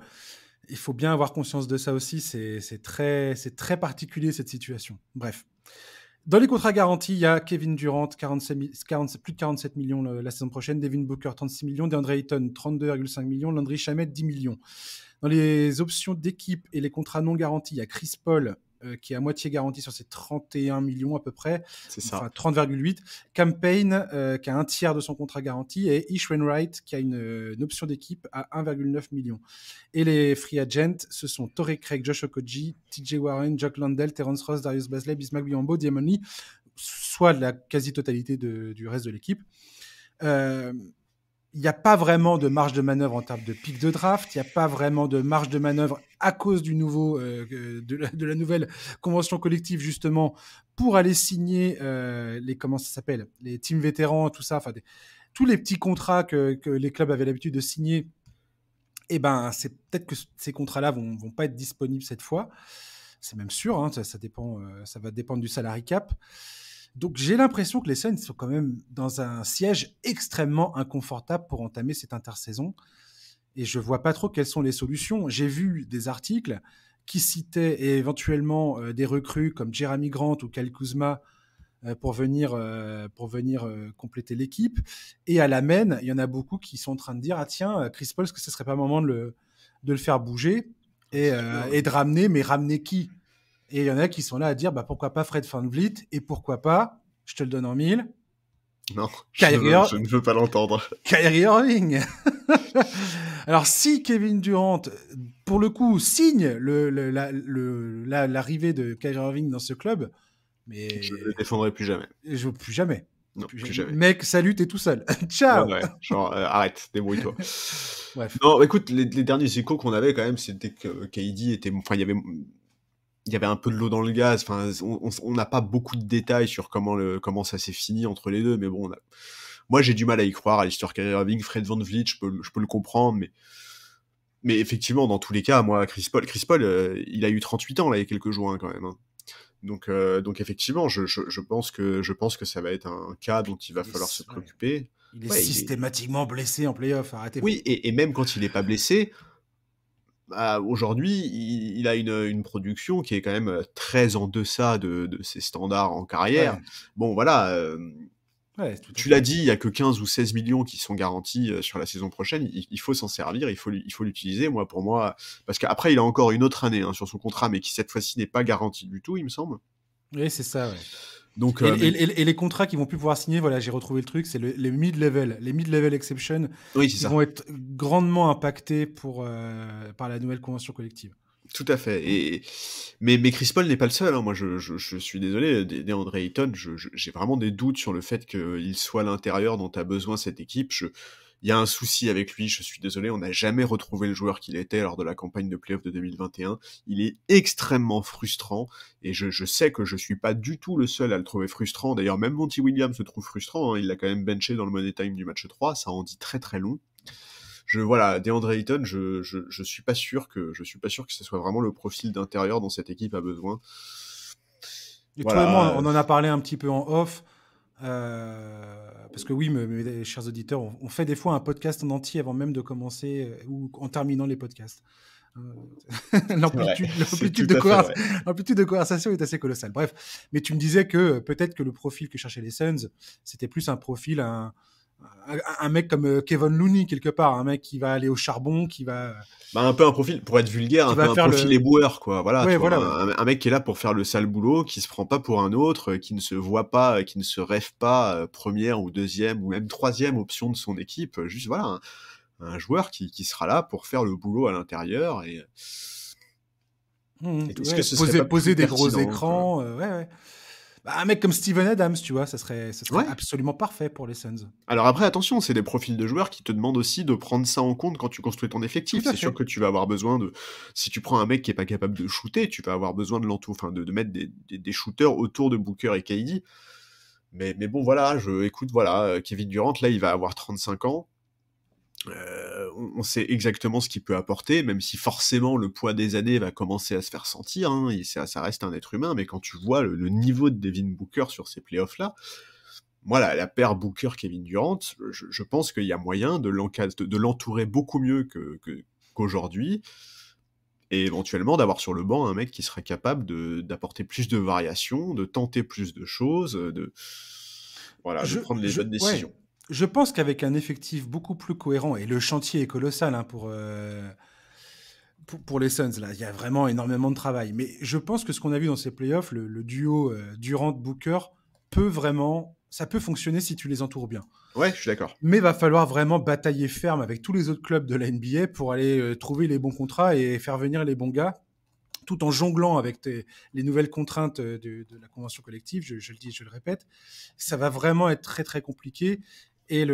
Il faut bien avoir conscience de ça aussi. C'est très particulier cette situation. Bref. Dans les contrats garantis, il y a Kevin Durant, plus de 47 millions la saison prochaine, Devin Booker, 36 millions, DeAndre Ayton, 32,5 millions, Landry Shamet, 10 millions. Dans les options d'équipe et les contrats non garantis, il y a Chris Paul, qui est à moitié garanti sur ses 31 millions à peu près, c'est ça. Enfin 30,8. Cam Payne, qui a un tiers de son contrat garanti, et Ish Wainwright, qui a une option d'équipe à 1,9 million. Et les free agents, ce sont Torrey Craig, Josh Okogie, TJ Warren, Jock Landale, Terrence Ross, Darius Bazley, Bismack Biyombo, Diamond Lee, soit la quasi-totalité du reste de l'équipe. Il n'y a pas vraiment de marge de manœuvre en termes de pic de draft, il n'y a pas vraiment de marge de manœuvre à cause du nouveau, de la nouvelle convention collective, justement, pour aller signer les teams vétérans, tout ça, tous les petits contrats que les clubs avaient l'habitude de signer. Et ben, c'est peut-être que ces contrats-là vont pas être disponibles cette fois. C'est même sûr, hein, ça dépend, ça va dépendre du salary cap. Donc j'ai l'impression que les Suns sont quand même dans un siège extrêmement inconfortable pour entamer cette intersaison. Et je vois pas trop quelles sont les solutions. J'ai vu des articles qui citaient éventuellement des recrues comme Jeremy Grant ou Kyle Kuzma pour venir compléter l'équipe. Et à la main, il y en a beaucoup qui sont en train de dire « Ah tiens, Chris Paul, est-ce que ce serait pas le moment de le faire bouger et de ramener, mais ramener qui ?» Et il y en a qui sont là à dire pourquoi pas Fred VanVleet et pourquoi pas, je te le donne en 1000. Non, je ne veux pas l'entendre. Kyrie Irving. Alors si Kevin Durant, pour le coup, signe l'arrivée de Kyrie Irving dans ce club, mais je ne le défendrai plus jamais. Je veux plus jamais. Non, plus jamais. Mec, salut, t'es tout seul. Ciao. Ouais, genre arrête, débrouille-toi. Bref. Non, écoute, les derniers échos qu'on avait quand même, c'était que KD était, enfin, il y avait un peu de l'eau dans le gaz. Enfin, on n'a pas beaucoup de détails sur comment ça s'est fini entre les deux, mais bon, moi j'ai du mal à y croire à l'histoire Kyrie Irving, Fred VanVleet, je peux le comprendre, mais effectivement, dans tous les cas, moi, Chris Paul, il a eu 38 ans là il y a quelques jours quand même. Hein. Donc effectivement, je pense que ça va être un cas dont il va falloir se préoccuper. Il est systématiquement blessé en play-off, arrêtez. Oui, et même quand il n'est pas blessé, aujourd'hui, il a une production qui est quand même très en deçà de ses standards en carrière. Ouais. Bon, voilà. Tu l'as dit, il n'y a que 15 ou 16 millions qui sont garantis sur la saison prochaine. Il faut s'en servir, il faut l'utiliser. Pour moi, parce qu'après, il a encore une autre année sur son contrat, mais qui cette fois-ci n'est pas garantie du tout, il me semble. Oui, c'est ça, ouais. Donc, et les contrats qu'ils vont plus pouvoir signer, voilà, j'ai retrouvé le truc, c'est les mid-level. Les mid-level exceptions vont être grandement impactés par la nouvelle convention collective. Tout à fait. Mais Chris Paul n'est pas le seul. Hein. Moi, je suis désolé. DeAndre Ayton, j'ai vraiment des doutes sur le fait qu'il soit à l'intérieur dont a besoin cette équipe. Il y a un souci avec lui, je suis désolé, on n'a jamais retrouvé le joueur qu'il était lors de la campagne de playoff de 2021. Il est extrêmement frustrant, et je sais que je suis pas du tout le seul à le trouver frustrant. D'ailleurs, même Monty Williams se trouve frustrant, hein. Il l'a quand même benché dans le money time du match 3, ça en dit très très long. Voilà, DeAndre Ayton, je suis pas sûr que ce soit vraiment le profil d'intérieur dont cette équipe a besoin. Et toi et moi, on en a parlé un petit peu en off, parce que oui, mes chers auditeurs, on fait des fois un podcast en entier avant même de commencer ou en terminant les podcasts. L'amplitude de conversation est assez colossale. Bref, mais tu me disais que peut-être que le profil que cherchaient les Suns, c'était plus un profil, un mec comme Kevon Looney quelque part, un mec qui va aller au charbon, qui va un peu un profil, pour être vulgaire, un peu un profil éboueur, quoi. Voilà, ouais, un mec qui est là pour faire le sale boulot, qui se prend pas pour un autre, qui ne se voit pas, qui ne se rêve pas première ou deuxième ou même troisième option de son équipe. Juste voilà, un joueur qui sera là pour faire le boulot à l'intérieur et est-ce que ce serait poser des gros écrans, ouais. Bah, un mec comme Steven Adams, tu vois, ça serait absolument parfait pour les Suns. Alors après, attention, c'est des profils de joueurs qui te demandent aussi de prendre ça en compte quand tu construis ton effectif. C'est sûr que tu vas avoir besoin si tu prends un mec qui est pas capable de shooter, tu vas avoir besoin de mettre des shooters autour de Booker et KD. Mais bon, voilà, Kevin Durant, là, il va avoir 35 ans. On sait exactement ce qu'il peut apporter, même si forcément le poids des années va commencer à se faire sentir, hein, ça reste un être humain, mais quand tu vois le niveau de Devin Booker sur ces playoffs-là, voilà, la paire Booker-Kevin Durant, je pense qu'il y a moyen de l'entourer beaucoup mieux qu'aujourd'hui, et éventuellement d'avoir sur le banc un mec qui serait capable d'apporter plus de variations, de tenter plus de choses, de prendre les bonnes décisions. Ouais. Je pense qu'avec un effectif beaucoup plus cohérent, et le chantier est colossal pour les Suns, là, il y a vraiment énormément de travail. Mais je pense que ce qu'on a vu dans ces playoffs, le duo Durant-Booker, ça peut fonctionner si tu les entoures bien. Ouais, je suis d'accord. Mais va falloir vraiment batailler ferme avec tous les autres clubs de la NBA pour aller trouver les bons contrats et faire venir les bons gars, tout en jonglant avec les nouvelles contraintes de la convention collective, je le dis et je le répète. Ça va vraiment être très, très compliqué. Et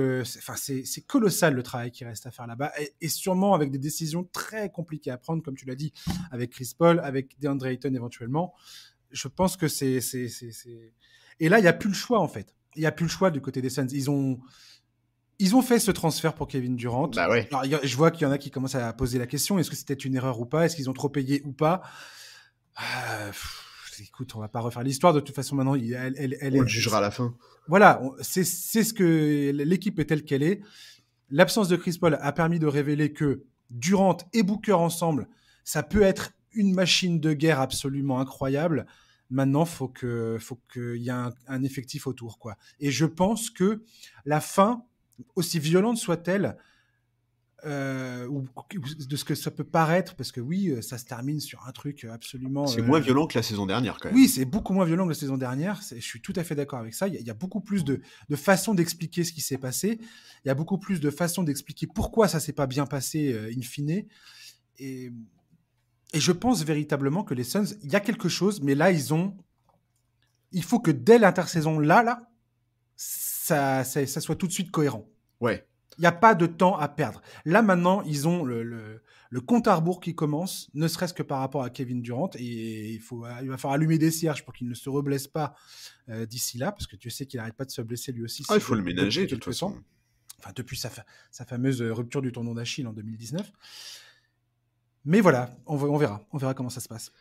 c'est colossal le travail qui reste à faire là-bas. Et sûrement avec des décisions très compliquées à prendre, comme tu l'as dit, avec Chris Paul, avec DeAndre Ayton éventuellement. Je pense que c'est... Et là, il n'y a plus le choix, en fait. Il n'y a plus le choix du côté des Suns. Ils ont fait ce transfert pour Kevin Durant. Bah ouais. Alors, je vois qu'il y en a qui commencent à poser la question, est-ce que c'était une erreur ou pas? Est-ce qu'ils ont trop payé ou pas? Écoute, on va pas refaire l'histoire. De toute façon, maintenant, on le jugera à la fin. Voilà, c'est ce que l'équipe est telle qu'elle est. L'absence de Chris Paul a permis de révéler que Durant et Booker ensemble, ça peut être une machine de guerre absolument incroyable. Maintenant, faut qu'il y ait un effectif autour, quoi. Et je pense que la fin, aussi violente soit-elle, ou de ce que ça peut paraître, parce que oui, ça se termine sur un truc absolument... C'est moins violent que la saison dernière, quand même. Oui, c'est beaucoup moins violent que la saison dernière. Je suis tout à fait d'accord avec ça. Il y a beaucoup plus de façons d'expliquer ce qui s'est passé. Il y a beaucoup plus de façons d'expliquer pourquoi ça s'est pas bien passé, in fine. Et je pense véritablement que les Suns, il y a quelque chose, mais là, il faut que dès l'intersaison, ça soit tout de suite cohérent. Ouais. Il n'y a pas de temps à perdre. Là, maintenant, ils ont le compte à rebours qui commence, ne serait-ce que par rapport à Kevin Durant. Et il va falloir allumer des cierges pour qu'il ne se reblesse pas d'ici là, parce que tu sais qu'il n'arrête pas de se blesser lui aussi. Il faut le ménager, de toute façon. Enfin, depuis sa fameuse rupture du tendon d'Achille en 2019. Mais voilà, on verra. On verra comment ça se passe.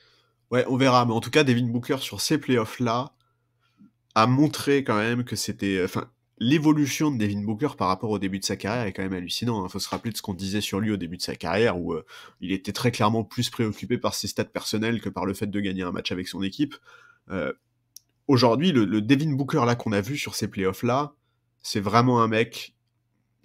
Ouais, on verra. Mais en tout cas, Devin Booker, sur ces playoffs-là, a montré quand même que c'était... l'évolution de Devin Booker par rapport au début de sa carrière est quand même hallucinant. Il faut se rappeler de ce qu'on disait sur lui au début de sa carrière, où il était très clairement plus préoccupé par ses stats personnels que par le fait de gagner un match avec son équipe. Aujourd'hui, le Devin Booker là qu'on a vu sur ces playoffs-là, c'est vraiment un mec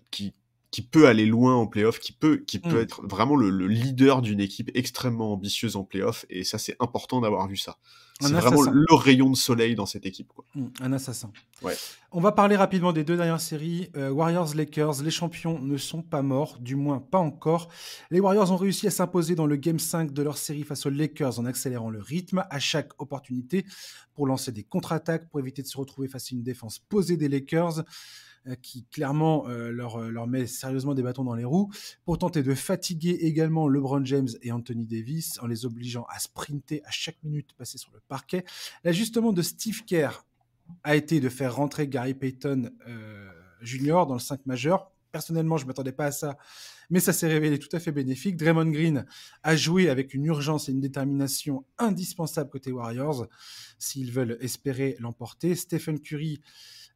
qui peut aller loin en playoff, qui peut être vraiment le leader d'une équipe extrêmement ambitieuse en playoff, et ça, c'est important d'avoir vu ça. C'est vraiment le rayon de soleil dans cette équipe, quoi. Un assassin. Ouais. On va parler rapidement des deux dernières séries. Warriors-Lakers, les champions ne sont pas morts, du moins pas encore. Les Warriors ont réussi à s'imposer dans le Game 5 de leur série face aux Lakers en accélérant le rythme à chaque opportunité pour lancer des contre-attaques, pour éviter de se retrouver face à une défense posée des Lakers. qui clairement leur met sérieusement des bâtons dans les roues, pour tenter de fatiguer également LeBron James et Anthony Davis en les obligeant à sprinter à chaque minute passée sur le parquet. L'ajustement de Steve Kerr a été de faire rentrer Gary Payton Jr. dans le 5 majeur. Personnellement, je ne m'attendais pas à ça, mais ça s'est révélé tout à fait bénéfique. Draymond Green a joué avec une urgence et une détermination indispensable côté Warriors s'ils veulent espérer l'emporter. Stephen Curry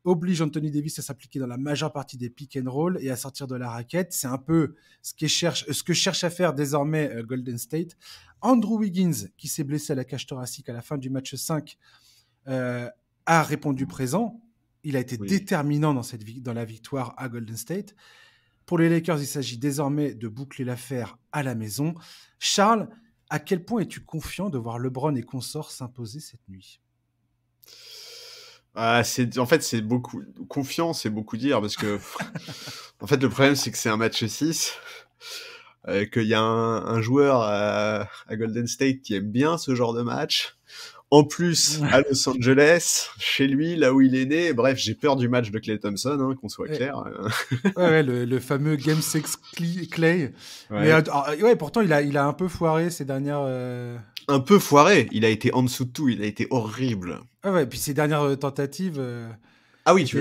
oblige Anthony Davis à s'appliquer dans la majeure partie des pick and roll et à sortir de la raquette. C'est un peu ce que cherche à faire désormais Golden State. Andrew Wiggins, qui s'est blessé à la cage thoracique à la fin du match 5, a répondu présent. Il a été déterminant dans la victoire à Golden State. Pour les Lakers, il s'agit désormais de boucler l'affaire à la maison. Charles, à quel point es-tu confiant de voir LeBron et consorts s'imposer cette nuit ? En fait, c'est beaucoup confiant, c'est beaucoup dire, parce que en fait, le problème, c'est que c'est un match 6, qu'il y a un joueur à Golden State qui aime bien ce genre de match. En plus, à Los Angeles, chez lui, là où il est né. Bref, j'ai peur du match de Klay Thompson, hein, qu'on soit clair. Le fameux Game 6 Klay. Ouais. Mais pourtant, il a un peu foiré ces dernières... Un peu foiré. Il a été en dessous de tout. Il a été horrible. Et puis ces dernières tentatives... Ah oui,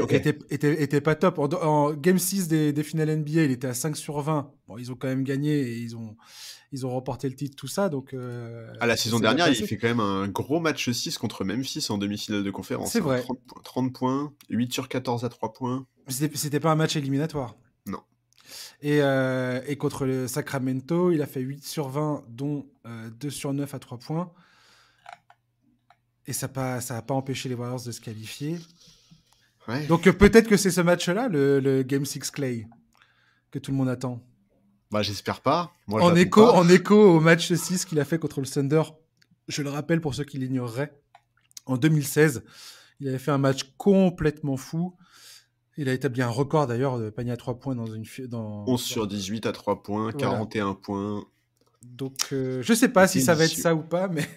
était pas top. En Game 6 des finales NBA, il était à 5 sur 20. Bon, ils ont quand même gagné et ils ont remporté le titre, tout ça. Donc, la saison dernière, il fait quand même un gros match 6 contre Memphis en demi-finale de conférence. C'est vrai. 30 points, 8 sur 14 à 3 points. C'était pas un match éliminatoire. Non. Et contre le Sacramento, il a fait 8 sur 20, dont 2 sur 9 à 3 points. Et ça n'a pas empêché les Warriors de se qualifier. Ouais. Donc peut-être que c'est ce match-là, le Game 6 Klay, que tout le monde attend. Bah, j'espère pas. Moi, en écho au match 6 qu'il a fait contre le Thunder, je le rappelle pour ceux qui l'ignoreraient, en 2016, il avait fait un match complètement fou. Il a établi un record d'ailleurs de panier à 3 points dans 11 sur 18 à 3 points, 41 points. Donc je sais pas si ça va être ça ou pas, mais...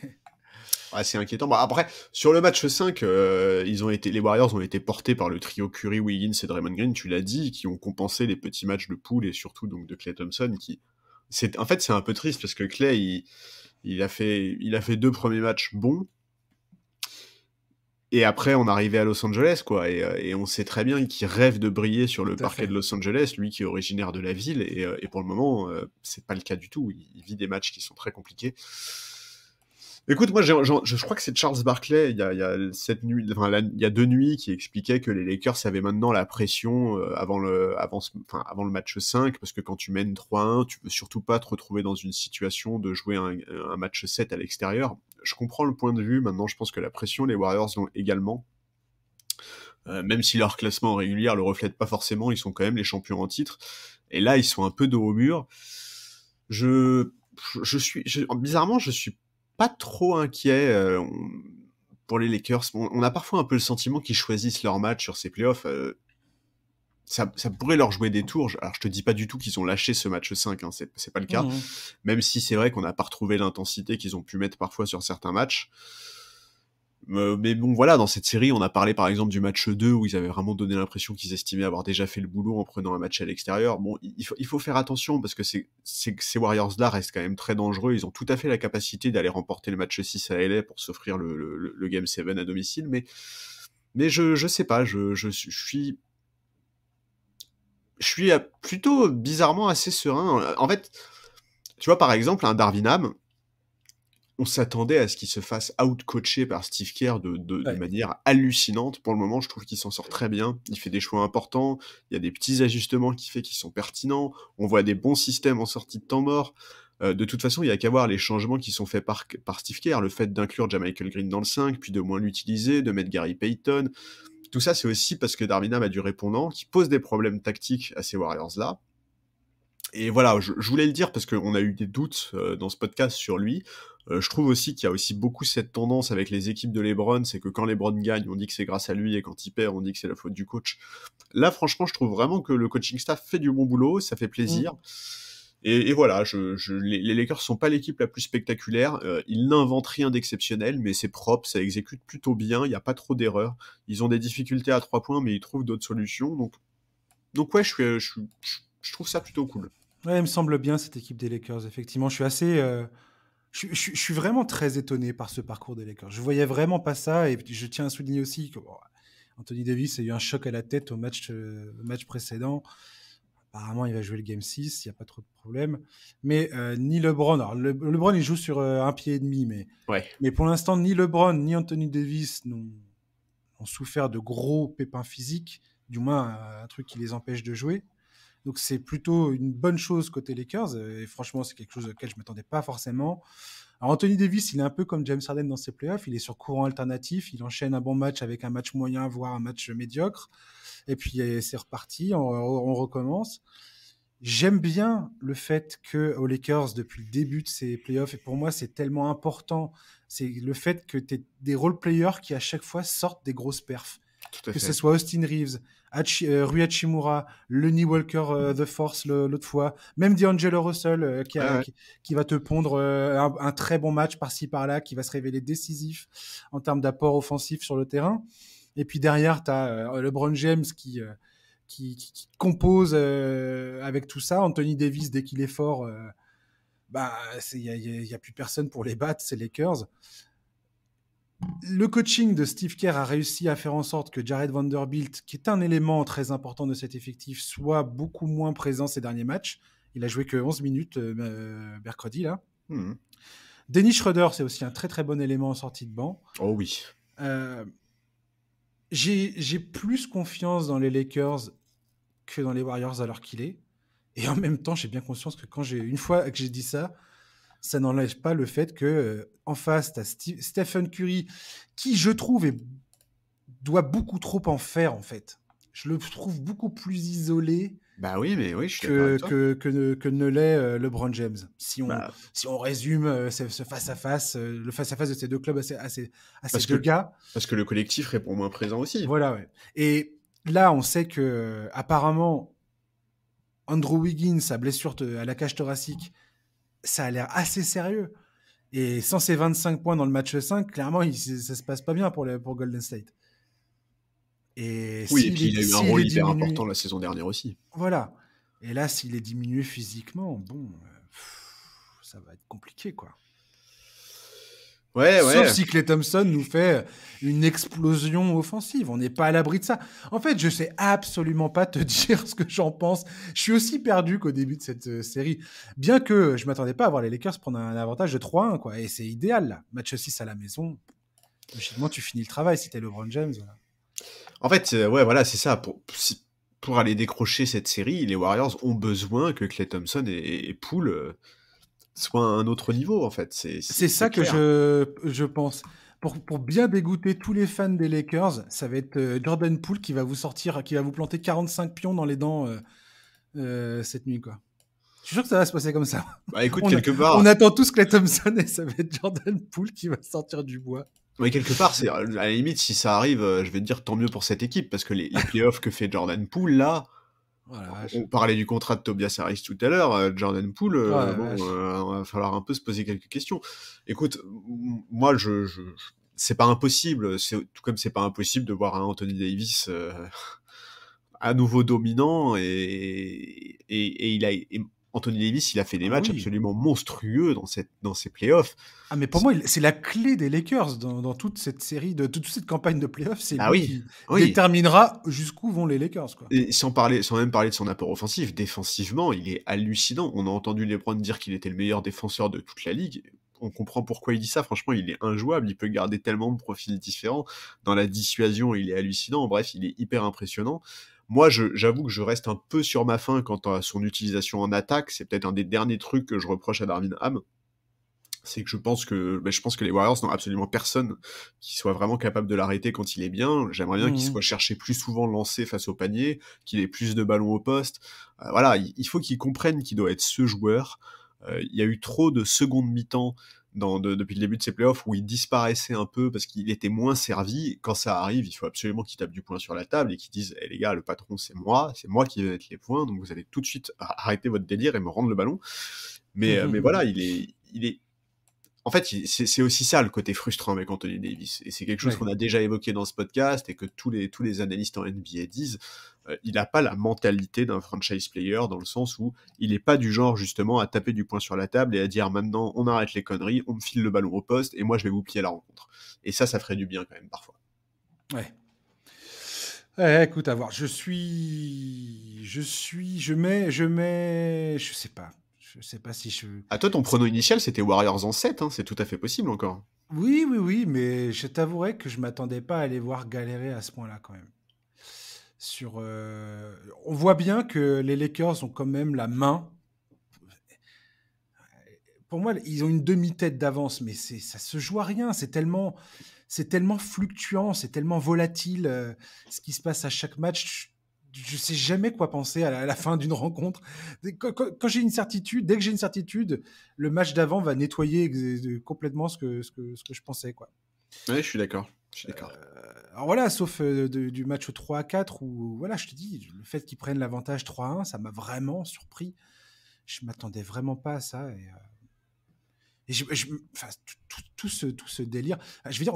C'est inquiétant. Bah, après, sur le match 5, les Warriors ont été portés par le trio Curry, Wiggins et Draymond Green, tu l'as dit, qui ont compensé les petits matchs de poule et surtout donc de Klay Thompson. En fait, c'est un peu triste parce que Klay, il a fait 2 premiers matchs bons. Et après, on arrivait à Los Angeles, quoi. Et on sait très bien qu'il rêve de briller sur le parquet de Los Angeles, lui qui est originaire de la ville. Et pour le moment, c'est pas le cas du tout. Il vit des matchs qui sont très compliqués. Écoute, moi, je crois que c'est Charles Barkley, il y a 2 nuits, qui expliquait que les Lakers avaient maintenant la pression avant le match 5, parce que quand tu mènes 3-1, tu veux surtout pas te retrouver dans une situation de jouer un match 7 à l'extérieur. Je comprends le point de vue, maintenant je pense que la pression, les Warriors l'ont également. Même si leur classement régulier le reflète pas forcément, ils sont quand même les champions en titre. Et là, ils sont un peu dos au mur. Bizarrement, je suis pas trop inquiet pour les Lakers. On a parfois un peu le sentiment qu'ils choisissent leur match sur ces playoffs. Ça pourrait leur jouer des tours. Alors, je te dis pas du tout qu'ils ont lâché ce match 5, hein, c'est pas le cas. Même si c'est vrai qu'on n'a pas retrouvé l'intensité qu'ils ont pu mettre parfois sur certains matchs. Mais bon, voilà, dans cette série, on a parlé par exemple du match 2 où ils avaient vraiment donné l'impression qu'ils estimaient avoir déjà fait le boulot en prenant un match à l'extérieur. Bon, il faut faire attention parce que ces Warriors-là restent quand même très dangereux. Ils ont tout à fait la capacité d'aller remporter le match 6 à LA pour s'offrir le Game 7 à domicile. Mais je sais pas, je suis plutôt bizarrement assez serein. En fait, tu vois, par exemple, un Darvin Ham, on s'attendait à ce qu'il se fasse out-coacher par Steve Kerr de manière hallucinante. Pour le moment, je trouve qu'il s'en sort très bien. Il fait des choix importants. Il y a des petits ajustements qu'il fait qui sont pertinents. On voit des bons systèmes en sortie de temps mort. De toute façon, il y a qu'à voir les changements qui sont faits par Steve Kerr. Le fait d'inclure Jamichael Green dans le 5, puis de moins l'utiliser, de mettre Gary Payton. Tout ça, c'est aussi parce que Darvin Ham a du répondant qui pose des problèmes tactiques à ces Warriors-là. Et voilà, je voulais le dire parce qu'on a eu des doutes dans ce podcast sur lui. Je trouve aussi qu'il y a aussi beaucoup cette tendance avec les équipes de LeBron, c'est que quand LeBron gagne, on dit que c'est grâce à lui, et quand il perd, on dit que c'est la faute du coach. Là, franchement, je trouve vraiment que le coaching staff fait du bon boulot, ça fait plaisir. Et voilà, les Lakers sont pas l'équipe la plus spectaculaire, ils n'inventent rien d'exceptionnel, mais c'est propre, ça exécute plutôt bien, il n'y a pas trop d'erreurs. Ils ont des difficultés à 3 points, mais ils trouvent d'autres solutions, donc Donc ouais, je trouve ça plutôt cool. Ouais, il me semble bien cette équipe des Lakers, effectivement. Je suis assez. Je suis vraiment très étonné par ce parcours des Lakers. Je voyais vraiment pas ça, et puis je tiens à souligner aussi que bon, Anthony Davis a eu un choc à la tête au match précédent. Apparemment, il va jouer le Game 6, il n'y a pas trop de problème. Mais ni LeBron, alors LeBron il joue sur un pied et demi, Ouais, mais pour l'instant, ni LeBron ni Anthony Davis ont souffert de gros pépins physiques, du moins un truc qui les empêche de jouer. Donc c'est plutôt une bonne chose côté Lakers, et franchement, c'est quelque chose auquel je ne m'attendais pas forcément. Alors Anthony Davis, il est un peu comme James Harden dans ses playoffs, il est sur courant alternatif, il enchaîne un bon match avec un match moyen, voire un match médiocre, et puis c'est reparti, on recommence. J'aime bien le fait que aux Lakers, depuis le début de ces playoffs, et pour moi c'est tellement important, c'est le fait que tu aies des role-players qui à chaque fois sortent des grosses perfs. tout à Que ce fait. soit Austin Reeves, Rui Hachimura, Lonnie Walker The Force l'autre fois, même D'Angelo Russell Ouais, ouais. qui va te pondre un très bon match par-ci par-là, qui va se révéler décisif en termes d'apport offensif sur le terrain. Et puis derrière, tu as LeBron James qui compose avec tout ça. Anthony Davis, dès qu'il est fort, bah, il n'y a plus personne pour les battre, c'est les Lakers. Le coaching de Steve Kerr a réussi à faire en sorte que Jared Vanderbilt, qui est un élément très important de cet effectif, soit beaucoup moins présent ces derniers matchs. Il a joué que 11 minutes mercredi, là. Mhm. Dennis Schroeder, c'est aussi un très très bon élément en sortie de banc. Oh oui. J'ai plus confiance dans les Lakers que dans les Warriors à l'heure qu'il est. Et en même temps, j'ai bien conscience que une fois que j'ai dit ça, ça n'enlève pas le fait que en face, tu as Stephen Curry, qui, je trouve, doit beaucoup trop en faire, en fait. Je le trouve beaucoup plus isolé Bah oui, mais oui, je suis d'accord avec toi. que ne l'est LeBron James. Bah, Si on résume ce face-à-face, le face-à-face de ces deux clubs à ces parce deux que, gars, parce que le collectif répond moins présent aussi. voilà, ouais. Et là, on sait que apparemment, Andrew Wiggins, sa blessure à la cage thoracique, ça a l'air assez sérieux. Et sans ses 25 points dans le match 5, clairement, ça se passe pas bien pour Golden State. Et Oui, et puis il a eu un s'il rôle est hyper important diminué, la saison dernière aussi. voilà. Et là, s'il est diminué physiquement, bon, ça va être compliqué, quoi. Ouais, Sauf ouais. si Klay Thompson nous fait une explosion offensive. On n'est pas à l'abri de ça. En fait, je sais absolument pas te dire ce que j'en pense. Je suis aussi perdu qu'au début de cette série. Bien que je m'attendais pas à voir les Lakers prendre un avantage de 3-1, quoi. Et c'est idéal, là. Match 6 à la maison. Logiquement, tu finis le travail si t'es LeBron James. Voilà. En fait, ouais, voilà, c'est ça. Pour aller décrocher cette série, les Warriors ont besoin que Klay Thompson et Poole soient à un autre niveau, en fait. C'est C'est ça que clair. je pense. Pour bien dégoûter tous les fans des Lakers, ça va être Jordan Poole qui va vous sortir, qui va vous planter 45 pions dans les dents cette nuit, quoi. Je suis sûr que ça va se passer comme ça. Bah écoute, On, quelque on part, attend tous Klay Thompson et ça va être Jordan Poole qui va sortir du bois. ouais, quelque part, c'est à la limite, si ça arrive, je vais te dire tant mieux pour cette équipe, parce que les playoffs que fait Jordan Poole, là, Oh la vache. on parlait du contrat de Tobias Harris tout à l'heure, Jordan Poole, Oh la bon, vache. va falloir un peu se poser quelques questions. Écoute, moi, c'est pas impossible, tout comme c'est pas impossible de voir un Anthony Davis à nouveau dominant, et Anthony Davis, il a fait des Ah matchs oui. absolument monstrueux dans ces playoffs. Ah mais pour moi, c'est la clé des Lakers dans toute cette série, de toute cette campagne de playoffs. C'est Bah lui oui, qui oui. déterminera jusqu'où vont les Lakers, quoi. Et sans même parler de son apport offensif, défensivement, il est hallucinant. On a entendu LeBron dire qu'il était le meilleur défenseur de toute la ligue. On comprend pourquoi il dit ça. Franchement, il est injouable. Il peut garder tellement de profils différents. Dans la dissuasion, il est hallucinant. Bref, il est hyper impressionnant. Moi, j'avoue que je reste un peu sur ma faim quant à son utilisation en attaque. C'est peut-être un des derniers trucs que je reproche à Darvin Ham. C'est que je pense que les Warriors n'ont absolument personne qui soit vraiment capable de l'arrêter quand il est bien. J'aimerais bien qu'il Mhm. soit cherché plus souvent lancé face au panier, qu'il ait plus de ballons au poste. Voilà, il faut qu'il comprenne qu'il doit être ce joueur. Il y a eu trop de secondes mi-temps depuis le début de ces playoffs où il disparaissait un peu parce qu'il était moins servi. Quand ça arrive, il faut absolument qu'il tape du poing sur la table et qu'il dise hey, les gars, le patron c'est moi qui vais mettre les points, donc vous allez tout de suite arrêter votre délire et me rendre le ballon. Mais voilà, il est en fait, c'est aussi ça le côté frustrant avec Anthony Davis. Et c'est quelque chose Ouais. qu'on a déjà évoqué dans ce podcast et que tous les analystes en NBA disent. il n'a pas la mentalité d'un franchise player, dans le sens où il n'est pas du genre justement à taper du poing sur la table et à dire maintenant on arrête les conneries, on me file le ballon au poste et moi je vais vous plier la rencontre. Et ça ferait du bien quand même parfois. Ouais. Écoute, à voir. Je sais pas si je... Ah, toi, ton prono initial, c'était Warriors en 7, hein, c'est tout à fait possible encore. Oui, mais je t'avouerai que je m'attendais pas à les voir galérer à ce point-là quand même. On voit bien que les Lakers ont quand même la main. Pour moi, ils ont une demi-tête d'avance, mais ça se joue à rien. C'est tellement fluctuant, c'est tellement volatile, ce qui se passe à chaque match. Je sais jamais quoi penser à la fin d'une rencontre. Quand j'ai une certitude, dès que j'ai une certitude, le match d'avant va nettoyer complètement ce que je pensais, quoi. Ouais, je suis d'accord. Alors voilà, sauf du match 3-4 où, voilà, je te dis, le fait qu'ils prennent l'avantage 3-1, ça m'a vraiment surpris. Je m'attendais vraiment pas à ça. Et enfin, tout ce délire. Je veux dire,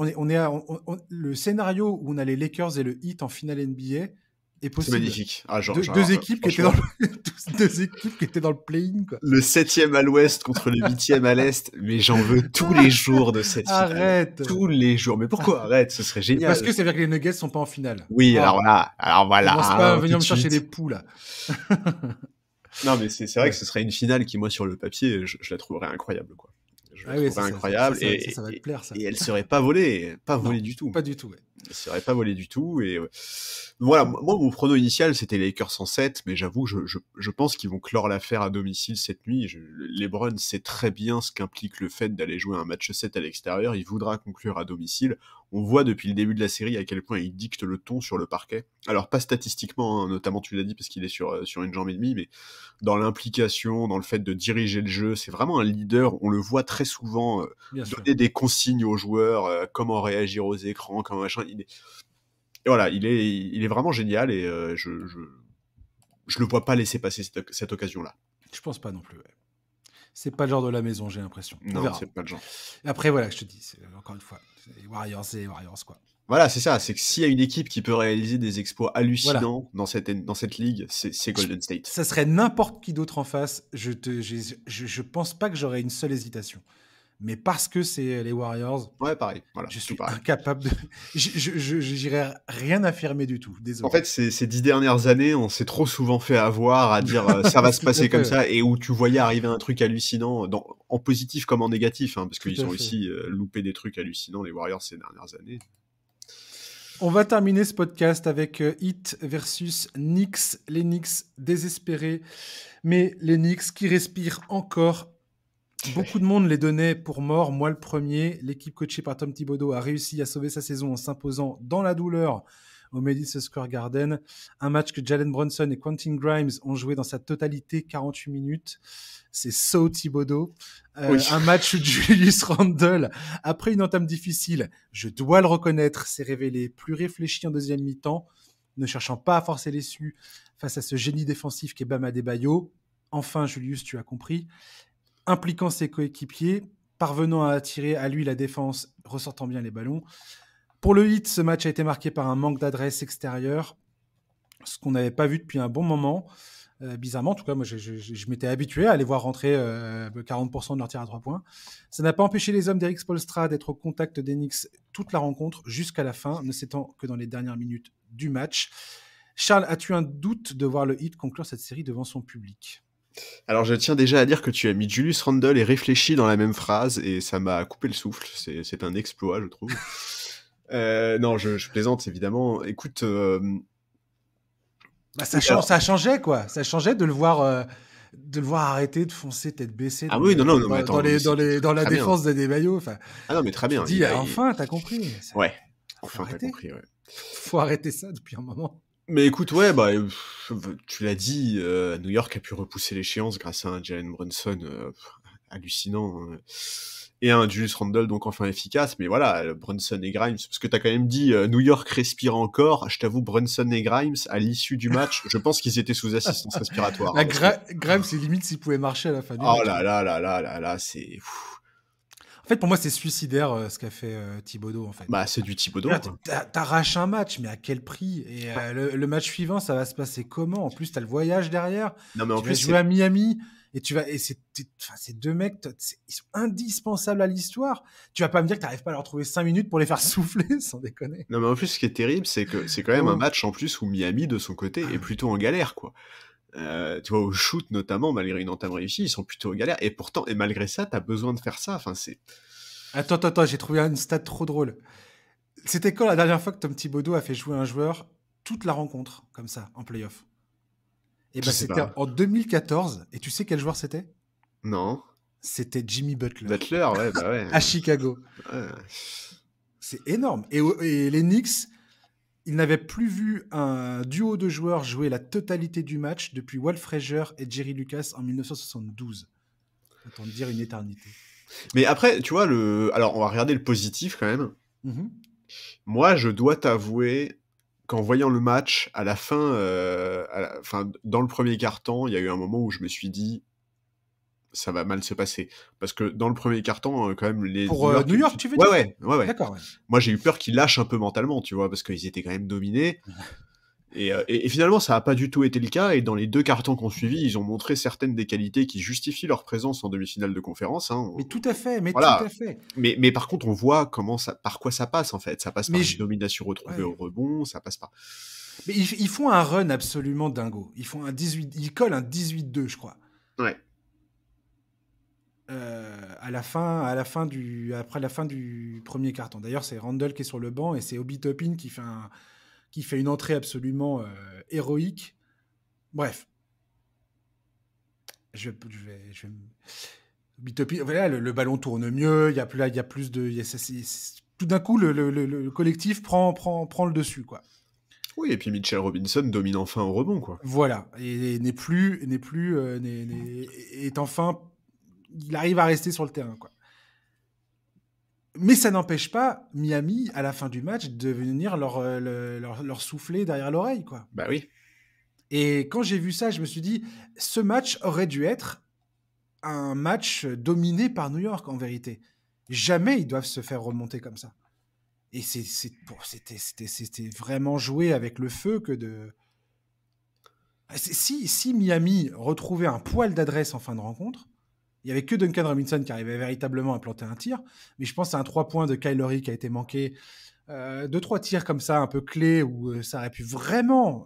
le scénario où on a les Lakers et le Heat en finale NBA est possible. C'est magnifique. Ah, deux équipes qui étaient dans le play-in, quoi. Le 7e à l'ouest contre le 8e à l'est, mais j'en veux tous les jours de cette finale. Arrête. Tous les jours. Mais pourquoi arrête? Ce serait génial. Parce que ça veut dire que les Nuggets sont pas en finale. Oui, alors voilà. Commence pas à venir me chercher les poux, là. Non, mais c'est vrai que ce serait une finale qui, moi, sur le papier, je la trouverais incroyable, quoi. Je la trouverais incroyable. Ça va te plaire, ça. Et elle serait pas volée. Volée du tout. Pas du tout, ouais. Elle serait pas volée du tout. Et voilà, moi, mon prono initial, c'était les Lakers en 7, mais j'avoue, je pense qu'ils vont clore l'affaire à domicile cette nuit. LeBron sait très bien ce qu'implique le fait d'aller jouer un match 7 à l'extérieur. Il voudra conclure à domicile. On voit depuis le début de la série à quel point il dicte le ton sur le parquet. Alors, pas statistiquement, hein, notamment tu l'as dit, parce qu'il est sur une jambe et demie, mais dans l'implication, dans le fait de diriger le jeu, c'est vraiment un leader. On le voit très souvent donner des consignes aux joueurs, comment réagir aux écrans, comment machin. Et voilà, il est vraiment génial et je le vois pas laisser passer cette occasion-là. Je pense pas non plus. Ouais. C'est pas le genre de la maison, j'ai l'impression. Non, c'est pas le genre. Et après, voilà, je te dis, encore une fois, les Warriors, quoi. Voilà, c'est ça. C'est que s'il y a une équipe qui peut réaliser des exploits hallucinants dans cette ligue, c'est Golden State. Ça serait n'importe qui d'autre en face. Je pense pas que j'aurais une seule hésitation. Mais parce que c'est les Warriors, ouais, pareil. Voilà, je suis incapable de... J'irais rien affirmer du tout, désolé. En fait, ces 10 dernières années, on s'est trop souvent fait avoir à dire ça va se passer comme ça, et où tu voyais arriver un truc hallucinant, en positif comme en négatif, hein, parce qu'ils ont aussi loupé des trucs hallucinants, les Warriors, ces dernières années. On va terminer ce podcast avec Heat versus Knicks. Les Knicks désespérés, mais les Knicks qui respirent encore. Beaucoup de monde les donnait pour morts, moi le premier. L'équipe coachée par Tom Thibodeau a réussi à sauver sa saison en s'imposant dans la douleur au Madison Square Garden. Un match que Jalen Brunson et Quentin Grimes ont joué dans sa totalité, 48 minutes. C'est so Thibodeau. Oui. Un match où Julius Randle, après une entame difficile, je dois le reconnaître, s'est révélé plus réfléchi en deuxième mi-temps, ne cherchant pas à forcer l'issue face à ce génie défensif qu'est Bam Adebayo. Enfin, Julius, tu as compris. Impliquant ses coéquipiers, parvenant à attirer à lui la défense, ressortant bien les ballons. Pour le Heat, ce match a été marqué par un manque d'adresse extérieure, ce qu'on n'avait pas vu depuis un bon moment. Bizarrement, en tout cas, moi, je m'étais habitué à les voir rentrer 40% de leur tir à 3 points. Ça n'a pas empêché les hommes d'Eric Spoelstra d'être au contact des Knicks toute la rencontre, jusqu'à la fin, ne s'étant que dans les dernières minutes du match. Charles, as-tu un doute de voir le Heat conclure cette série devant son public ? Alors, je tiens déjà à dire que tu as mis Julius Randle et réfléchi dans la même phrase, et ça m'a coupé le souffle. C'est un exploit, je trouve. Non, je plaisante, évidemment. Écoute... ça changeait, quoi. Ça changeait de le voir arrêter de foncer tête baissée dans la défense d'Adebayo. Ah non, mais très bien. Enfin, t'as compris. Ouais, enfin, t'as compris, ouais. Faut arrêter ça depuis un moment. Mais écoute, ouais, tu l'as dit, New York a pu repousser l'échéance grâce à un Jalen Brunson hallucinant, et un Julius Randle donc enfin efficace, mais voilà, Brunson et Grimes, parce que t'as quand même dit New York respire encore, je t'avoue, Brunson et Grimes, à l'issue du match, je pense qu'ils étaient sous assistance respiratoire. Grimes, c'est limite s'il pouvait marcher à la fin du match. Oh là, c'est... En fait, pour moi, c'est suicidaire ce qu'a fait Thibodeau, en fait. Bah, c'est du Thibodeau, quoi. T'arraches un match, mais à quel prix? Et le match suivant, ça va se passer comment? En plus, t'as le voyage derrière. Non, mais en Tu vas plus, jouer à Miami. Et ces deux mecs, ils sont indispensables à l'histoire. Tu vas pas me dire que t'arrives pas à leur trouver 5 minutes pour les faire souffler, sans déconner. Non, mais en plus, ce qui est terrible, c'est que c'est quand même un match en plus où Miami, de son côté, est plutôt en galère, quoi. Tu vois, au shoot notamment, malgré une entame réussie, ils sont plutôt en galère. Et pourtant, et malgré ça, t'as besoin de faire ça. Enfin, c'est. Attends, j'ai trouvé une stat trop drôle. C'était quand la dernière fois que Tom Thibodeau a fait jouer un joueur toute la rencontre, comme ça, en playoff? Et Je ben, sais c'était pas. en 2014. Et tu sais quel joueur c'était? Non. C'était Jimmy Butler. Butler, ouais, bah ouais. À Chicago. Ouais. C'est énorme. Et les Knicks, ils n'avaient plus vu un duo de joueurs jouer la totalité du match depuis Walt Frazier et Jerry Lucas en 1972. Autant dire une éternité. Mais après, tu vois, alors on va regarder le positif quand même. Mm-hmm. Moi, je dois t'avouer qu'en voyant le match, à la fin, dans le premier quart-temps, il y a eu un moment où je me suis dit, ça va mal se passer. Parce que dans le premier quart-temps, quand même, les Pour New York, tu veux dire? Ouais. D'accord, ouais. Moi, j'ai eu peur qu'ils lâchent un peu mentalement, tu vois, parce qu'ils étaient quand même dominés. Et finalement, ça n'a pas du tout été le cas. Et dans les 2 cartons qu'on suivi, ils ont montré certaines des qualités qui justifient leur présence en demi-finale de conférence. Hein. Mais tout à fait, Voilà. tout à fait. Mais par contre, on voit par quoi ça passe, en fait. Ça passe par une domination retrouvée au rebond, ça passe par... Mais ils font un run absolument dingo. Ils collent un 18-2, je crois. Ouais. Après la fin du premier carton. D'ailleurs, c'est Randle qui est sur le banc et c'est Obi Toppin qui fait une entrée absolument héroïque. Bref. Obi Toppin, voilà, le ballon tourne mieux, il y a plus de... tout d'un coup, le collectif prend le dessus, quoi. Oui, et puis Mitchell Robinson domine enfin au rebond, quoi. Voilà, et est enfin... Il arrive à rester sur le terrain, quoi. Mais ça n'empêche pas Miami, à la fin du match, de venir leur souffler derrière l'oreille, quoi. Bah oui. Et quand j'ai vu ça, je me suis dit, ce match aurait dû être un match dominé par New York, en vérité. Jamais ils doivent se faire remonter comme ça. Et c'était vraiment joué avec le feu que de... Si Miami retrouvait un poil d'adresse en fin de rencontre, il n'y avait que Duncan Robinson qui arrivait véritablement à planter un tir, mais je pense à un 3 points de Kyle Lowry qui a été manqué, 2-3 tirs comme ça un peu clés où ça aurait pu vraiment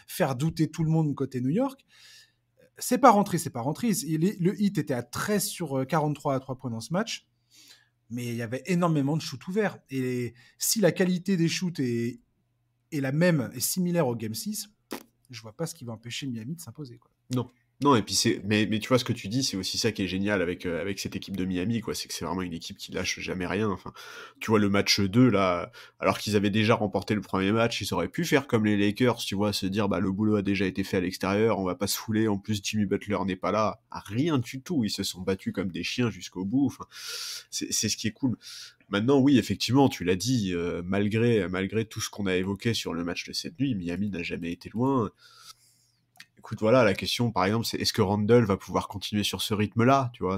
faire douter tout le monde côté New York. C'est pas rentré. Le Heat était à 13 sur 43 à 3 points dans ce match, mais il y avait énormément de shoots ouverts. Et si la qualité des shoots est la même, est similaire au Game 6, je vois pas ce qui va empêcher Miami de s'imposer, quoi. Non, et puis mais tu vois ce que tu dis, c'est aussi ça qui est génial avec cette équipe de Miami, quoi. C'est que c'est vraiment une équipe qui lâche jamais rien. Enfin, tu vois le match 2 là, alors qu'ils avaient déjà remporté le premier match, ils auraient pu faire comme les Lakers, tu vois, se dire bah le boulot a déjà été fait à l'extérieur, on va pas se fouler. En plus Jimmy Butler n'est pas là, rien du tout. Ils se sont battus comme des chiens jusqu'au bout. Enfin, c'est ce qui est cool. Maintenant, oui, effectivement, tu l'as dit, malgré tout ce qu'on a évoqué sur le match de cette nuit, Miami n'a jamais été loin. Écoute, voilà, la question, par exemple, c'est est-ce que Randle va pouvoir continuer sur ce rythme-là, tu vois,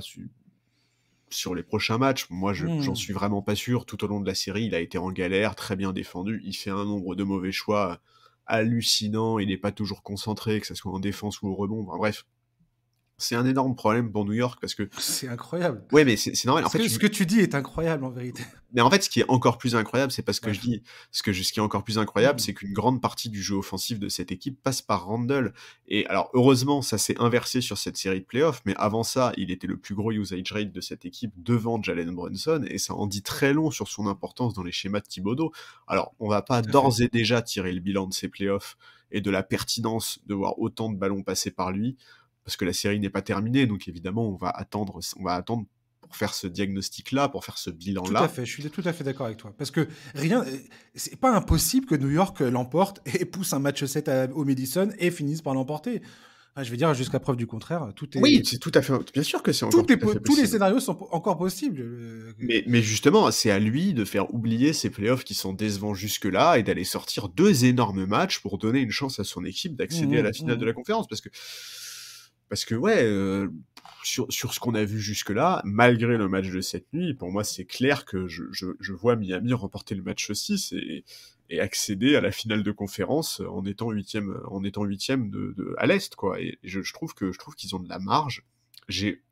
sur les prochains matchs? Moi, j'en suis vraiment pas sûr. Tout au long de la série, il a été en galère, très bien défendu. Il fait un nombre de mauvais choix hallucinant. Il n'est pas toujours concentré, que ce soit en défense ou au rebond. Enfin, bref, c'est un énorme problème pour New York parce que... C'est incroyable. Ouais, mais c'est normal. En fait, ce que tu dis est incroyable, en vérité. Mais en fait, ce qui est encore plus incroyable, c'est parce que je dis, ce qui est encore plus incroyable, c'est qu'une grande partie du jeu offensif de cette équipe passe par Randle. Et alors, heureusement, ça s'est inversé sur cette série de playoffs, mais avant ça, il était le plus gros usage rate de cette équipe devant Jalen Brunson, et ça en dit très long sur son importance dans les schémas de Thibodeau. Alors, on va pas d'ores et déjà tirer le bilan de ces playoffs et de la pertinence de voir autant de ballons passer par lui, parce que la série n'est pas terminée, donc évidemment, on va attendre pour faire ce diagnostic-là, pour faire ce bilan-là. Tout à fait, je suis tout à fait d'accord avec toi. Parce que c'est pas impossible que New York l'emporte et pousse un match 7 au Madison et finisse par l'emporter. Enfin, je vais dire, jusqu'à preuve du contraire, tout est... Oui, c'est tout à fait... Bien sûr que c'est encore tout à fait possible. Tous les scénarios sont encore possibles. Mais justement, c'est à lui de faire oublier ces playoffs qui sont décevants jusque-là et d'aller sortir 2 énormes matchs pour donner une chance à son équipe d'accéder à la finale de la conférence. Parce que Parce que sur ce qu'on a vu jusque-là, malgré le match de cette nuit, pour moi, c'est clair que je vois Miami remporter le match 6 et accéder à la finale de conférence en étant huitième à l'Est, quoi. Et je trouve qu'ils ont de la marge.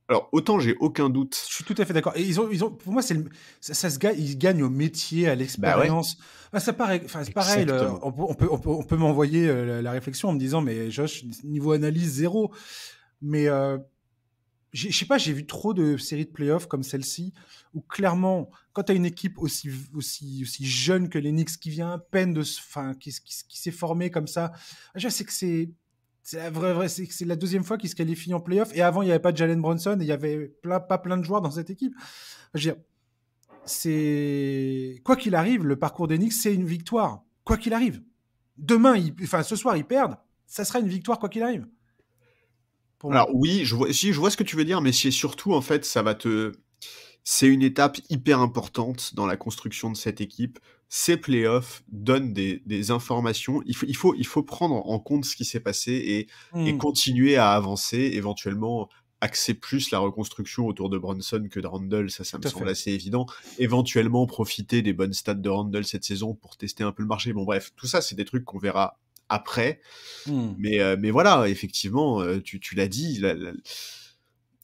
Alors, autant j'ai aucun doute. Je suis tout à fait d'accord. Et ils ont, pour moi, ça se gagne, ils gagnent au métier, à l'expérience. Ça paraît, c'est pareil. Là, on peut m'envoyer la réflexion en me disant, mais Josh, niveau analyse, 0. Mais je sais pas, j'ai vu trop de séries de playoffs comme celle-ci où clairement, quand tu as une équipe aussi jeune que les Knicks qui vient à peine qui s'est formée comme ça, je sais que c'est c'est la deuxième fois qu'ils se qualifient en playoff. Et avant, il n'y avait pas de Jalen Brunson et il n'y avait pas plein de joueurs dans cette équipe. Je veux dire, quoi qu'il arrive, le parcours des Knicks, c'est une victoire. Quoi qu'il arrive. Ce soir, ils perdent. Ça sera une victoire quoi qu'il arrive. Alors oui, je vois ce que tu veux dire, mais c'est surtout, en fait, c'est une étape hyper importante dans la construction de cette équipe. Ces playoffs donnent des informations. Il faut prendre en compte ce qui s'est passé et continuer à avancer, éventuellement axer plus la reconstruction autour de Brunson que de Randle, ça me semble assez évident. Éventuellement profiter des bonnes stats de Randle cette saison pour tester un peu le marché. Bon bref, tout ça, c'est des trucs qu'on verra après. Mais voilà, effectivement, tu l'as dit,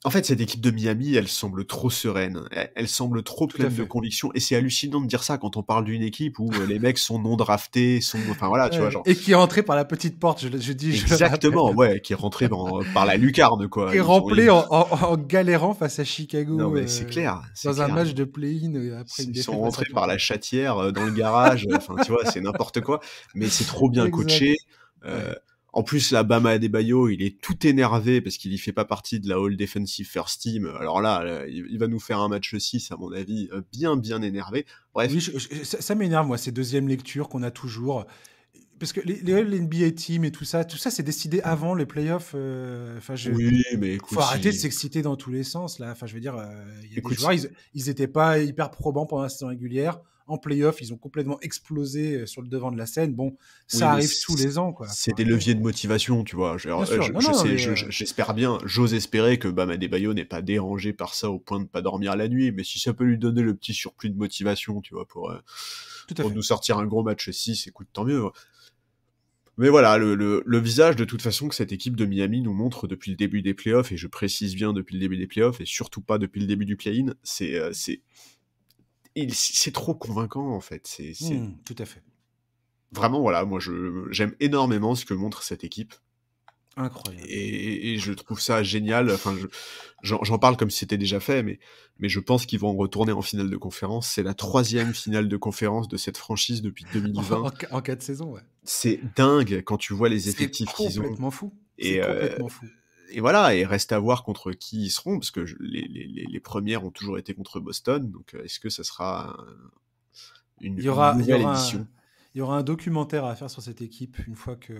en fait, cette équipe de Miami, elle semble trop sereine, elle semble trop pleine de conviction, et c'est hallucinant de dire ça quand on parle d'une équipe où les mecs sont non draftés, enfin voilà, tu vois, genre. Et qui est rentré par la petite porte, je dis. Exactement, qui est rentré par la lucarne, quoi. Qui est rempli en galérant face à Chicago. Non, mais c'est clair. Un match de play-in après une défaite. Ils sont rentrés par la chatière dans le garage, enfin, tu vois, c'est n'importe quoi, mais c'est trop bien coaché. En plus, là, Bam Adebayo, il est tout énervé parce qu'il y fait pas partie de la All Defensive First Team. Alors là, il va nous faire un match 6, à mon avis, bien énervé. Bref. Oui, ça m'énerve, moi, ces deuxièmes lectures qu'on a toujours. Parce que les NBA Team et tout ça, c'est décidé avant les playoffs. Oui, mais écoute, faut arrêter de s'exciter dans tous les sens, là. Enfin, je veux dire, il y a des joueurs, ils étaient pas hyper probants pendant la saison régulière. En playoff, ils ont complètement explosé sur le devant de la scène. Bon, ça arrive tous les ans, quoi. C'est des leviers de motivation, tu vois. J'espère bien, j'ose espérer que Bam Adebayo n'est pas dérangé par ça au point de pas dormir la nuit, mais si ça peut lui donner le petit surplus de motivation, tu vois, pour nous sortir un gros match 6, écoute, tant mieux. Mais voilà, le visage de toute façon que cette équipe de Miami nous montre depuis le début des playoffs, et je précise bien depuis le début des playoffs, et surtout pas depuis le début du play-in, c'est trop convaincant, en fait. Tout à fait. Vraiment, voilà, moi j'aime énormément ce que montre cette équipe. Incroyable. Et je trouve ça génial. Enfin, j'en parle comme si c'était déjà fait, mais je pense qu'ils vont retourner en finale de conférence. C'est la 3e finale de conférence de cette franchise depuis 2020. En 4 saisons, ouais. C'est dingue quand tu vois les effectifs qu'ils ont. C'est complètement fou. C'est complètement fou. Et voilà, et reste à voir contre qui ils seront, parce que les premières ont toujours été contre Boston, donc est-ce que ça sera une nouvelle édition? Il y aura un documentaire à faire sur cette équipe une fois que...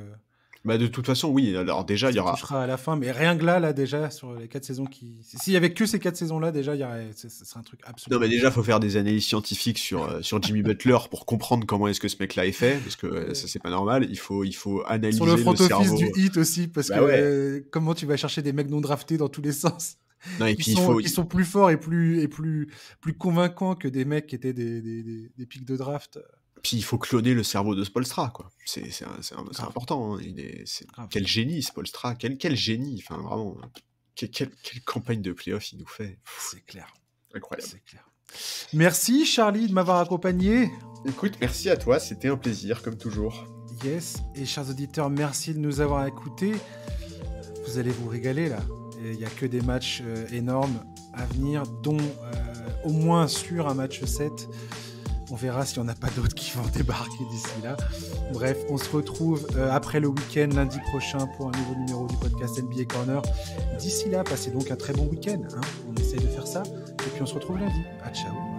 Bah de toute façon, oui. Alors déjà, il y aura... Ça touchera à la fin, mais rien que là, déjà, sur les 4 saisons qui... S'il y avait que ces 4 saisons-là, déjà, ce serait un truc absolument... Non, mais déjà, il faut faire des analyses scientifiques sur Jimmy Butler pour comprendre comment est-ce que ce mec-là est fait, parce que ça, c'est pas normal. Il faut analyser sur le front office cerveau du Heat aussi, parce que comment tu vas chercher des mecs non draftés dans tous les sens? Non, et puis qui sont plus forts et plus convaincants que des mecs qui étaient des pics de draft. Puis il faut cloner le cerveau de Spoelstra, quoi. C'est important. Hein. Quel génie, Spoelstra. Quel génie. Enfin, vraiment. Quelle campagne de playoff il nous fait. C'est clair. Incroyable. C'est clair. Merci, Charlie, de m'avoir accompagné. Écoute, merci à toi. C'était un plaisir, comme toujours. Yes. Et chers auditeurs, merci de nous avoir écoutés. Vous allez vous régaler, là. Il n'y a que des matchs énormes à venir, dont au moins sur un match 7. On verra s'il n'y en a pas d'autres qui vont débarquer d'ici là. Bref, on se retrouve après le week-end, lundi prochain, pour un nouveau numéro du podcast NBA Corner. D'ici là, passez donc un très bon week-end. Hein. On essaye de faire ça. Et puis on se retrouve lundi. Ciao.